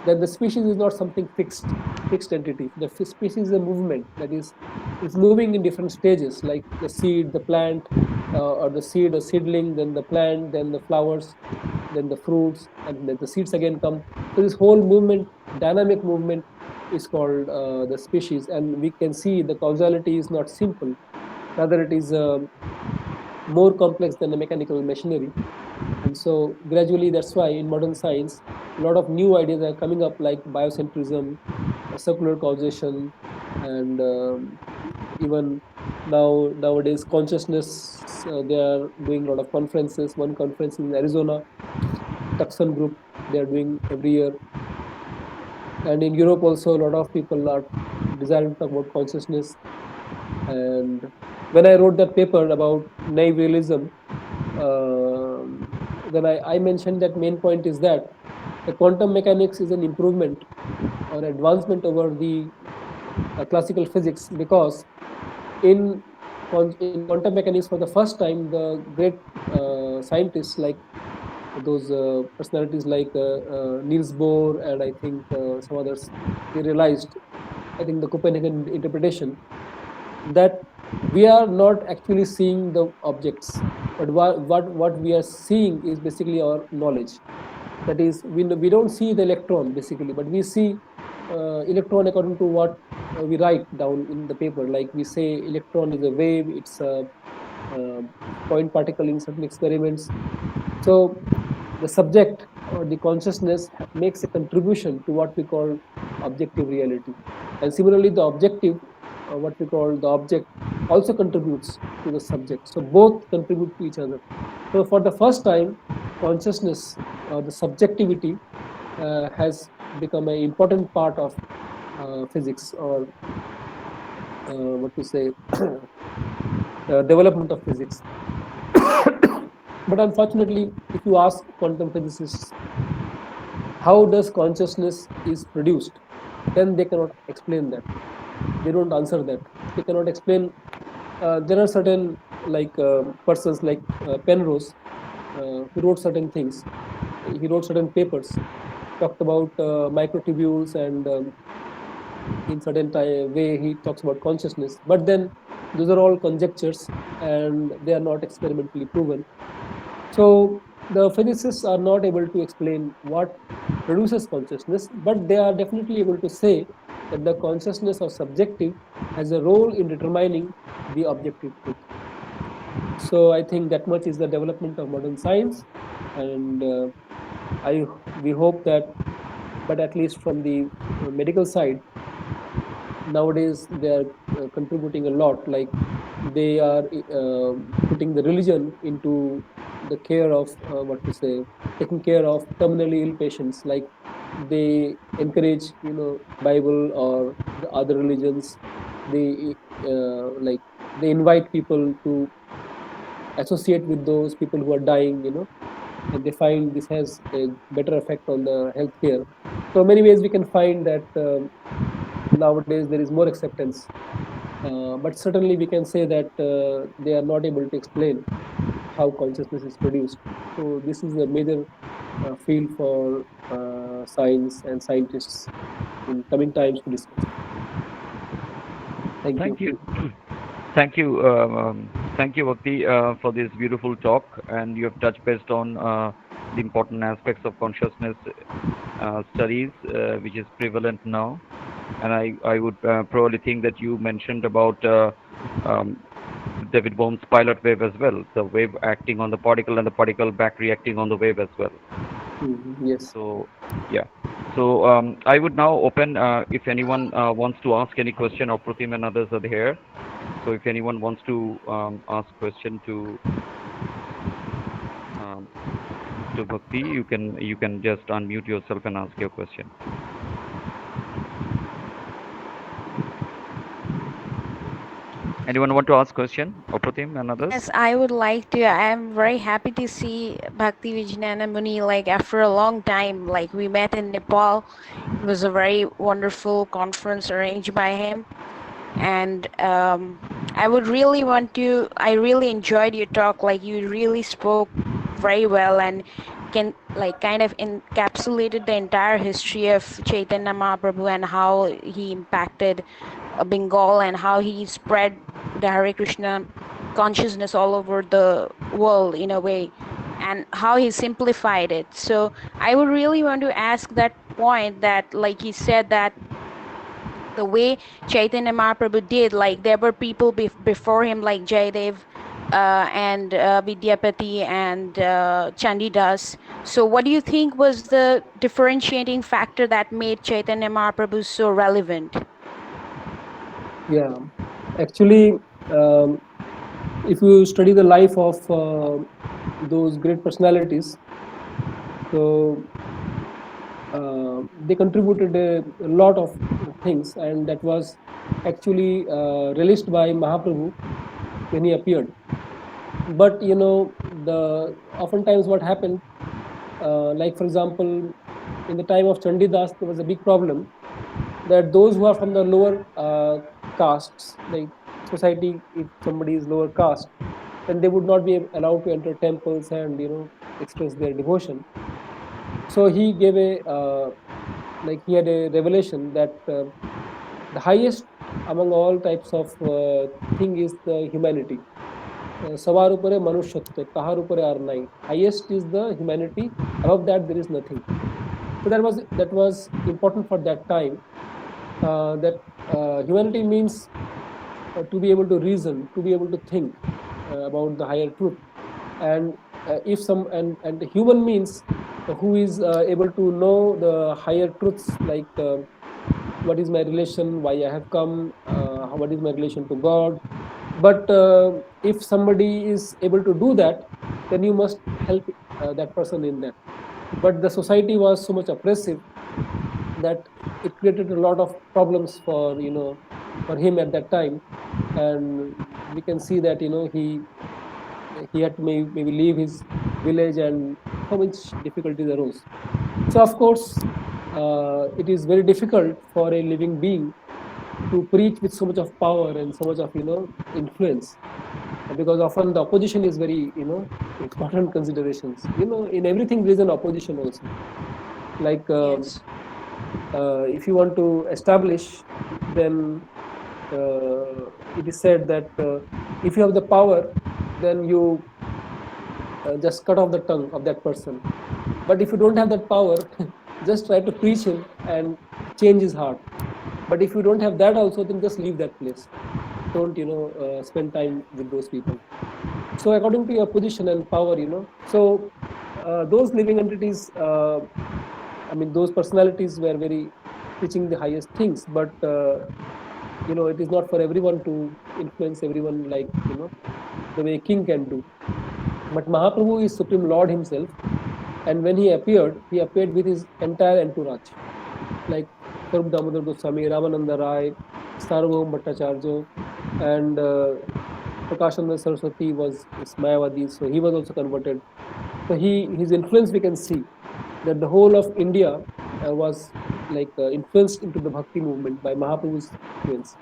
Speaker 4: That the species is not something fixed entity. The species is a movement that is it's moving in different stages, like the seed, the plant, or the seed or seedling, then the plant, then the flowers, then the fruits, and then the seeds again come. So this whole movement, dynamic movement, is called the species, and we can see the causality is not simple. Rather, it is more complex than the mechanical machinery. And so gradually, that's why in modern science, a lot of new ideas are coming up, like biocentrism, circular causation, and even nowadays consciousness. They are doing a lot of conferences. One conference in Arizona, Tucson group, they are doing every year. And in Europe also, a lot of people are desiring to talk about consciousness. And when I wrote that paper about naive realism, then I mentioned that main point is that the quantum mechanics is an improvement or advancement over the classical physics, because in in quantum mechanics, for the first time, the great scientists like those personalities like Niels Bohr and I think some others, they realized, I think the Copernican interpretation, that we are not actually seeing the objects, but what we are seeing is basically our knowledge. That is, we don't see the electron basically, but we see electron according to what we write down in the paper. Like we say, electron is a wave, it's a point particle in certain experiments. So the subject or the consciousness makes a contribution to what we call objective reality. And similarly, the objective, what we call the object, also contributes to the subject. So both contribute to each other. So for the first time, consciousness, the subjectivity, has become an important part of physics, or what to say, development of physics. But unfortunately, if you ask quantum physicists how does consciousness is produced, then they cannot explain that. They don't answer that. They cannot explain. There are certain like persons like Penrose, who wrote certain things. He wrote certain papers, talked about microtubules, and in certain way he talks about consciousness. But then those are all conjectures, and they are not experimentally proven. So the physicists are not able to explain what produces consciousness, but they are definitely able to say that the consciousness or subjective has a role in determining the objective truth. So I think that much is the development of modern science, and I we hope that, but at least from the medical side, nowadays they are contributing a lot. Like they are putting the religion into the care of what to say, taking care of terminally ill patients. Like they encourage, Bible or the other religions. They like they invite people to associate with those people who are dying, and they find this has a better effect on the healthcare. So many ways we can find that nowadays there is more acceptance, but certainly we can say that they are not able to explain how consciousness is produced. So this is a major field for science and scientists in coming times to discuss. Thank you.
Speaker 1: Thank you. Thank you. Thank you, Bhakti, for this beautiful talk. And you have touched based on the important aspects of consciousness studies, which is prevalent now. And I would probably think that you mentioned about um, David Bohm's pilot wave as well, the wave acting on the particle and the particle back reacting on the wave as well.
Speaker 4: Yes.
Speaker 1: So, yeah. So I would now open if anyone wants to ask any question, or Pratim and others are here. So if anyone wants to ask question um, to Bhakti, you can just unmute yourself and ask your question. Anyone want to ask question, Pratim and others?
Speaker 5: Yes, I would like to. I'm very happy to see Bhakti Vijnana Muni like after a long time. Like we met in Nepal. It was a very wonderful conference arranged by him. And I would really want to. I really enjoyed your talk. Like you really spoke very well and can like kind of encapsulated the entire history of Chaitanya Mahaprabhu and how he impacted Bengal and how he spread the Hare Krishna consciousness all over the world in a way, and how he simplified it. So I would really want to ask that point that, like he said, that the way Chaitanya Mahaprabhu did, like there were people before him like Jayadev and Vidyapati and Chandidas. So, what do you think was the differentiating factor that made Chaitanya Mahaprabhu so relevant?
Speaker 4: Yeah, actually, um, if you study the life of those great personalities, so they contributed a lot of things, and that was actually released by Mahaprabhu when he appeared. But the oftentimes what happened, like for example, in the time of Chandidas, there was a big problem that those who are from the lower castes, like society, if somebody is lower caste, then they would not be allowed to enter temples and express their devotion. So he gave a like he had a revelation that the highest among all types of thing is the humanity. Savar upare manushyatte, kahar upare ar nahi. Highest is the humanity. Above that there is nothing. So that was important for that time. That humanity means to be able to reason, to be able to think about the higher truth. And if some and human means who is able to know the higher truths, like what is my relation, why I have come, what is my relation to God. But if somebody is able to do that, then you must help that person in that. But the society was so much oppressive that it created a lot of problems for him at that time. And we can see that he had to maybe leave his village, and how much difficulties arose. So of course, it is very difficult for a living being to preach with so much of power and so much of influence, because often the opposition is very important considerations. In everything there is an opposition also. Like
Speaker 5: Yes.
Speaker 4: if you want to establish, then it is said that if you have the power, then you just cut off the tongue of that person. But if you don't have that power, just try to preach him and change his heart. But if you don't have that also, then just leave that place. Don't spend time with those people. So according to your position and power, so those living entities, I mean, those personalities were very teaching the highest things. But it is not for everyone to influence everyone, like the way king can do. But Mahaprabhu is Supreme Lord himself, and when he appeared with his entire entourage, like Swarup Damodar Goswami, Ramananda Rai, Sarvabhaum Bhattacharya, and Prakashananda Saraswati was Mayavadi, so he was also converted. So his influence, we can see that the whole of India was like influenced into the Bhakti movement by Mahaprabhu's influence.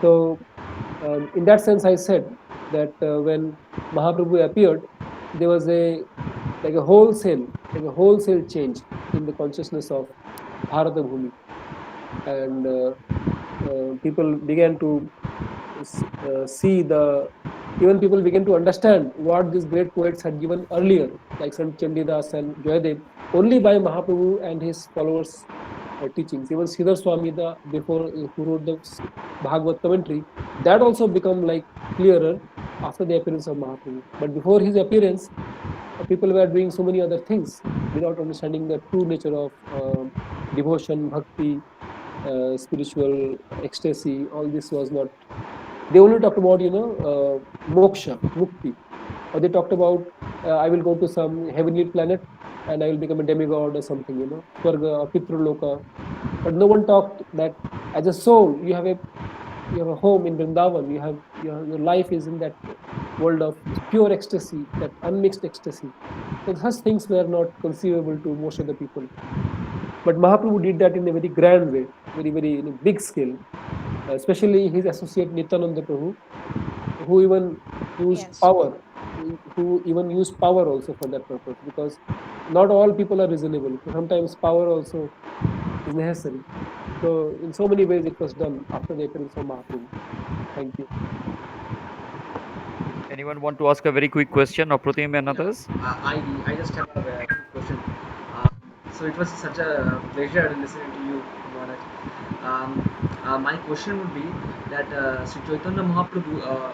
Speaker 4: So in that sense, I said that when Mahaprabhu appeared, there was like a wholesale change in the consciousness of Bharata Bhumi, and people began to see the even people began to understand what these great poets had given earlier, like Sant Chandidas and Joyadev, only by Mahaprabhu and his followers' teachings. Even Sridhar Swami, the before who wrote the Bhagavad commentary, that also become like clearer after the appearance of Mahaprabhu. But before his appearance, people were doing so many other things without understanding the true nature of devotion, bhakti, spiritual ecstasy. All this was not. They only talked about moksha, mukti, or they talked about I will go to some heavenly planet and I will become a demigod or something, swarga or pitraloka. But no one talked that as a soul you have a home in Vrindavan. Your life is in that world of pure ecstasy, that unmixed ecstasy. So such things were not conceivable to most of the people. But Mahaprabhu did that in a very grand way, very very big scale. especially his associate Nityananda Prabhu, who even used
Speaker 5: Yes.
Speaker 4: power, who even used power also for that purpose, because not all people are reasonable. So sometimes power also is necessary. So in so many ways it was done after the appearance of Mahaprabhu. Thank you.
Speaker 1: Anyone want to ask a very quick question, Apratim and
Speaker 6: Yeah,
Speaker 1: others?
Speaker 6: I just have a quick question. So it was such a pleasure listening to you, Maharaj. My question would be that Sri Chaitanya Mahaprabhu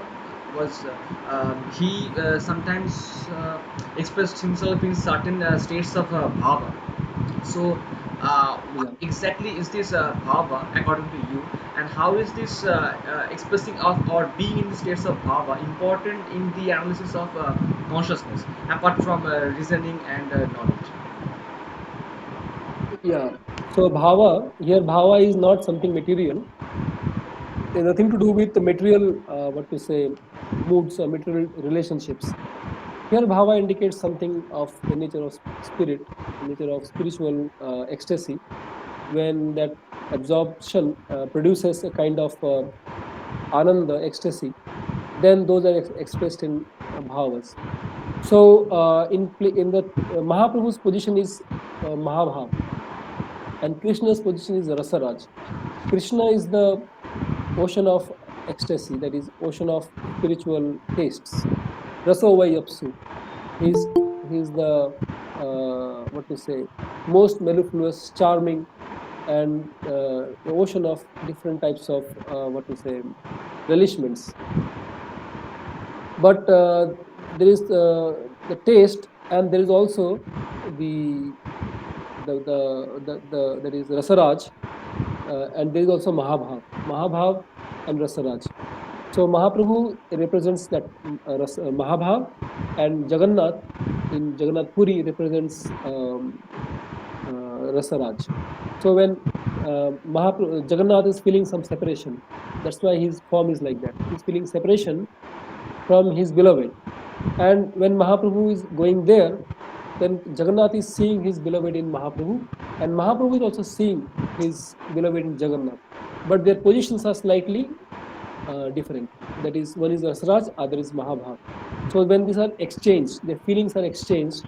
Speaker 6: he sometimes expressed himself in certain states of bhava. So, what
Speaker 4: Yeah.
Speaker 6: exactly is this bhava according to you, and how is this expressing of or being in the states of bhava important in the analysis of consciousness, apart from reasoning and knowledge?
Speaker 4: Yeah. So bhava, here bhava is not something material. It has nothing to do with the material, what to say, moods or material relationships. Here bhava indicates something of the nature of spirit, the nature of spiritual ecstasy, when that absorption produces a kind of ananda, ecstasy, then those are expressed in bhavas. So in the Mahaprabhu's position is Mahabhav, and Krishna's position is Rasaraj. Krishna is the ocean of ecstasy, that is ocean of spiritual tastes. Rasovai Apsu. He's he's the what to say, most mellifluous, charming, and the ocean of different types of what to say, relishments. But there is the taste, and there is also the that is Rasaraj, and there is also Mahabhav and Rasaraj. So Mahaprabhu represents that Mahabhav, and Jagannath in Jagannath Puri represents Rasaraj. So when Jagannath is feeling some separation, that's why his form is like that. He's feeling separation from his beloved. And when Mahaprabhu is going there, then Jagannath is seeing his beloved in Mahaprabhu, and Mahaprabhu is also seeing his beloved in Jagannath. But their positions are slightly different. That is, one is Rasraj, other is Mahabhav. So when these are exchanged, the feelings are exchanged,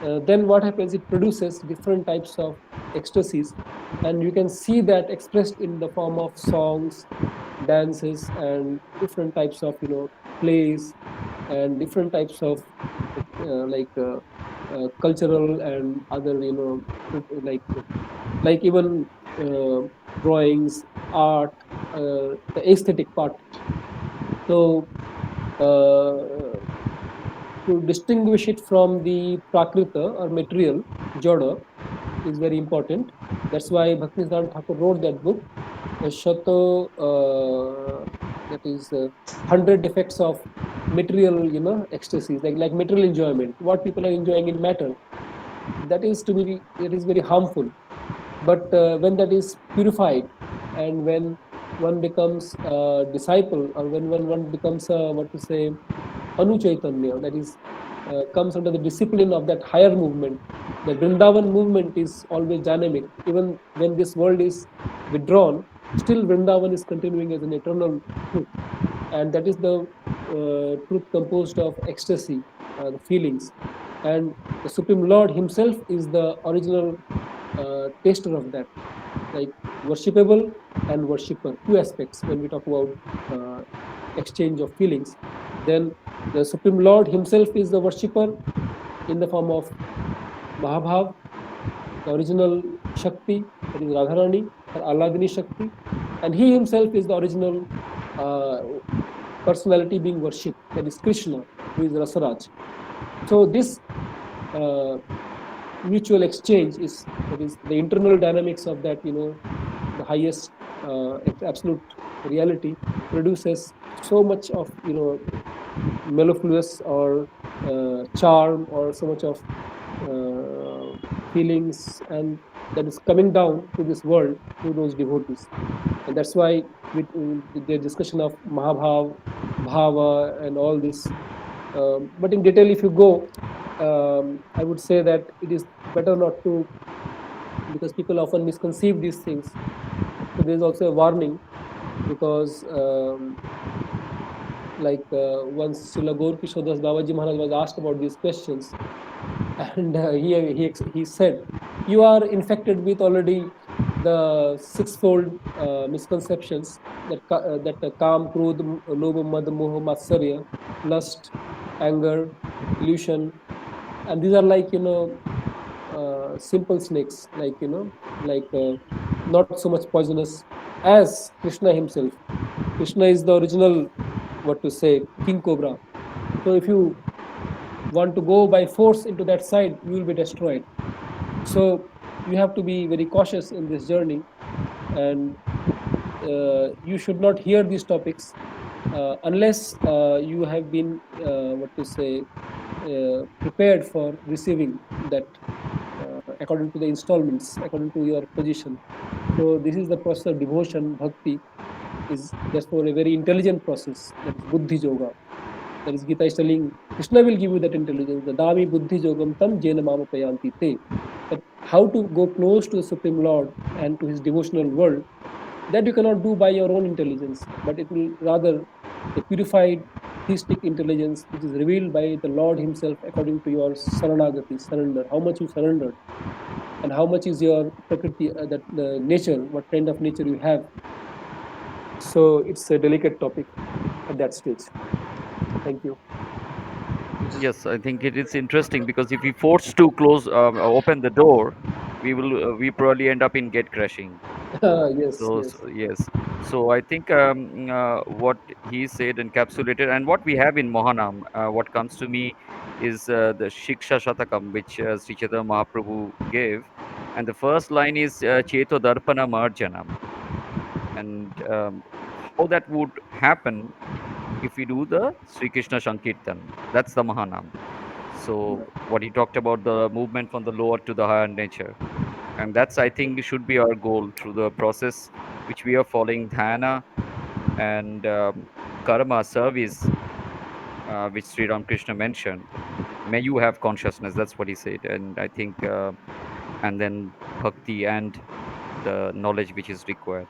Speaker 4: then what happens? It produces different types of ecstasies, and you can see that expressed in the form of songs, dances, and different types of plays, and different types of cultural and other like even drawings, art, the aesthetic part. So uh, to distinguish it from the prakrita or material, jada, is very important. That's why Bhaktivinoda Thakur wrote that book, Shato, that is 100 defects of material, ecstasies, like material enjoyment. What people are enjoying in matter, that is very harmful. But when that is purified, and when one becomes a disciple, or when one becomes a, what to say, anuchaitanya, that is comes under the discipline of that higher movement. The Vrindavan movement is always dynamic. Even when this world is withdrawn, still Vrindavan is continuing as an eternal truth, and that is the truth composed of ecstasy, the feelings. And the Supreme Lord Himself is the original taster of that, like worshipable and worshipper, two aspects when we talk about uh, exchange of feelings. Then the Supreme Lord Himself is the worshipper in the form of Mahabhav, the original Shakti, that is Radharani, or Alagini Shakti, and He Himself is the original uh, personality being worshipped, that is Krishna, who is Rasaraj. So this uh, mutual exchange is, that is the internal dynamics of that, the highest absolute reality, produces so much of mellifluous, or charm, or so much of uh, feelings, and that is coming down to this world through those devotees. And that's why with the discussion of Mahabhav, Bhava, and all this. But in detail, if you go, I would say that it is better not to, because people often misconceive these things. So there is also a warning because once Srila Gaur Kishodas Babaji Maharaj was asked about these questions, and he said, "You are infected with already the sixfold misconceptions that Kam, Krodh, Lobha, Mad, Moha, Matsarya, lust, anger, illusion, and these are simple snakes, not so much poisonous as Krishna himself. Krishna is the original, what to say, king cobra. So if you want to go by force into that side, you will be destroyed. So you have to be very cautious in this journey, and you should not hear these topics unless you have been, what to say, prepared for receiving that according to the installments, according to your position. So this is the process of devotion, bhakti, is therefore a very intelligent process. That is buddhi yoga. That is Gita is telling Krishna will give you that intelligence. The dami buddhi yogam tam jena mama payanti te. That how to go close to the Supreme Lord and to his devotional world, that you cannot do by your own intelligence, but it will rather a purified theistic intelligence which is revealed by the Lord himself according to your saranagati, surrender, how much you surrendered, and how much is your prakriti, that nature, what kind of nature you have. So it's a delicate topic at that stage. Thank you.
Speaker 6: which is
Speaker 1: Yes, I think it is interesting because if we force to close, open the door, we probably end up in gate crashing.
Speaker 4: Yes, yes.
Speaker 1: Yes. So I think what he said encapsulated, and what we have in Mohanam, what comes to me is the Shiksha Shatakam, which Sri Chaitanya Mahaprabhu gave. And the first line is Cheto Darpana Marjanam. And how that would happen if we do the Sri Krishna Sankirtan. That's the Mahanam. So what he talked about, the movement from the lower to the higher nature, and that's, I think, should be our goal through the process which we are following, dhyana and karma, service, which Sri Ramakrishna mentioned. May you have consciousness, that's what he said. And I think and then bhakti and the knowledge which is required.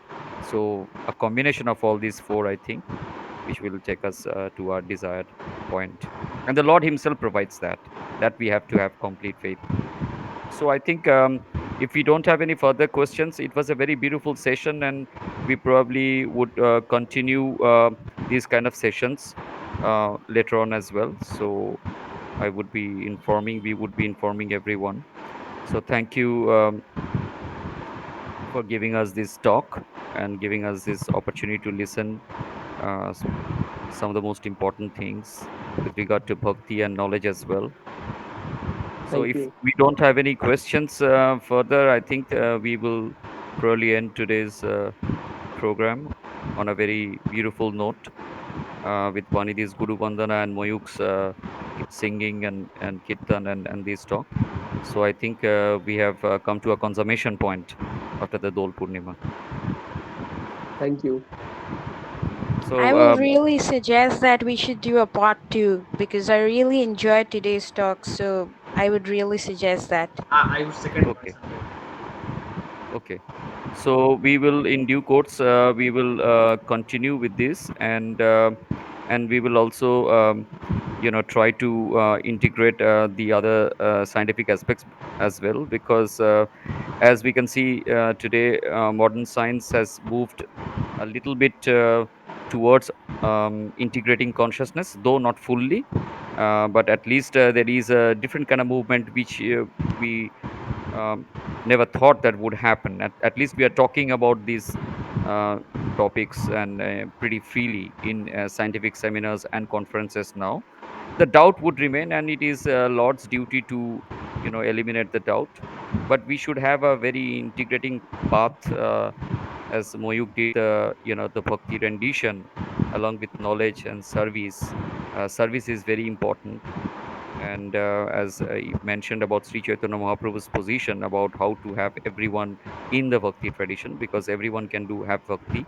Speaker 1: So a combination of all these four, I think, which will take us to our desired point. And the Lord himself provides that we have to have complete faith. So I think if we don't have any further questions, it was a very beautiful session, and we probably would continue these kind of sessions later on as well. So we would be informing everyone. So thank you for giving us this talk and giving us this opportunity to listen some of the most important things with regard to bhakti and knowledge as well. So
Speaker 4: Thank
Speaker 1: if
Speaker 4: you.
Speaker 1: we don't have any questions further, I think we will probably end today's program on a very beautiful note with Vanidhi's Guru Vandana and Mayukh's singing and Kirtan and this talk. So I think we have come to a consummation point after the Dol Purnima.
Speaker 4: Thank you.
Speaker 5: I
Speaker 1: So
Speaker 5: will really suggest that we should do a part two because I really enjoyed today's talk. So I would really suggest that.
Speaker 6: I would second it
Speaker 1: okay,
Speaker 6: myself.
Speaker 1: okay. So we will, in due course, we will continue with this, and we will also, try to integrate the other scientific aspects as well, because as we can see today, modern science has moved a little bit towards integrating consciousness, though not fully, but at least there is a different kind of movement which we um, never thought that would happen. At least we are talking about these uh, topics and pretty freely in scientific seminars and conferences now. The doubt would remain, and it is Lord's duty to eliminate the doubt. But we should have a very integrating path, as Moyuk did the bhakti rendition along with knowledge and service. Service is very important, and as I mentioned about Sri Chaitanya Mahaprabhu's position about how to have everyone in the bhakti tradition, because everyone can do have bhakti.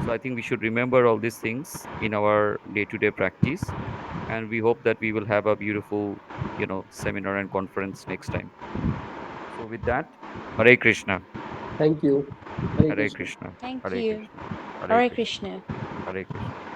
Speaker 1: So I think we should remember all these things in our day-to-day practice, and we hope that we will have a beautiful seminar and conference next time. So with that, Hare Krishna,
Speaker 4: Thank you. Hare
Speaker 1: Hare
Speaker 4: Krishna.
Speaker 1: Krishna,
Speaker 5: Thank
Speaker 1: Hare
Speaker 5: you.
Speaker 1: Krishna. Hare
Speaker 5: Hare
Speaker 1: Krishna.
Speaker 5: Krishna.
Speaker 1: Hare Krishna.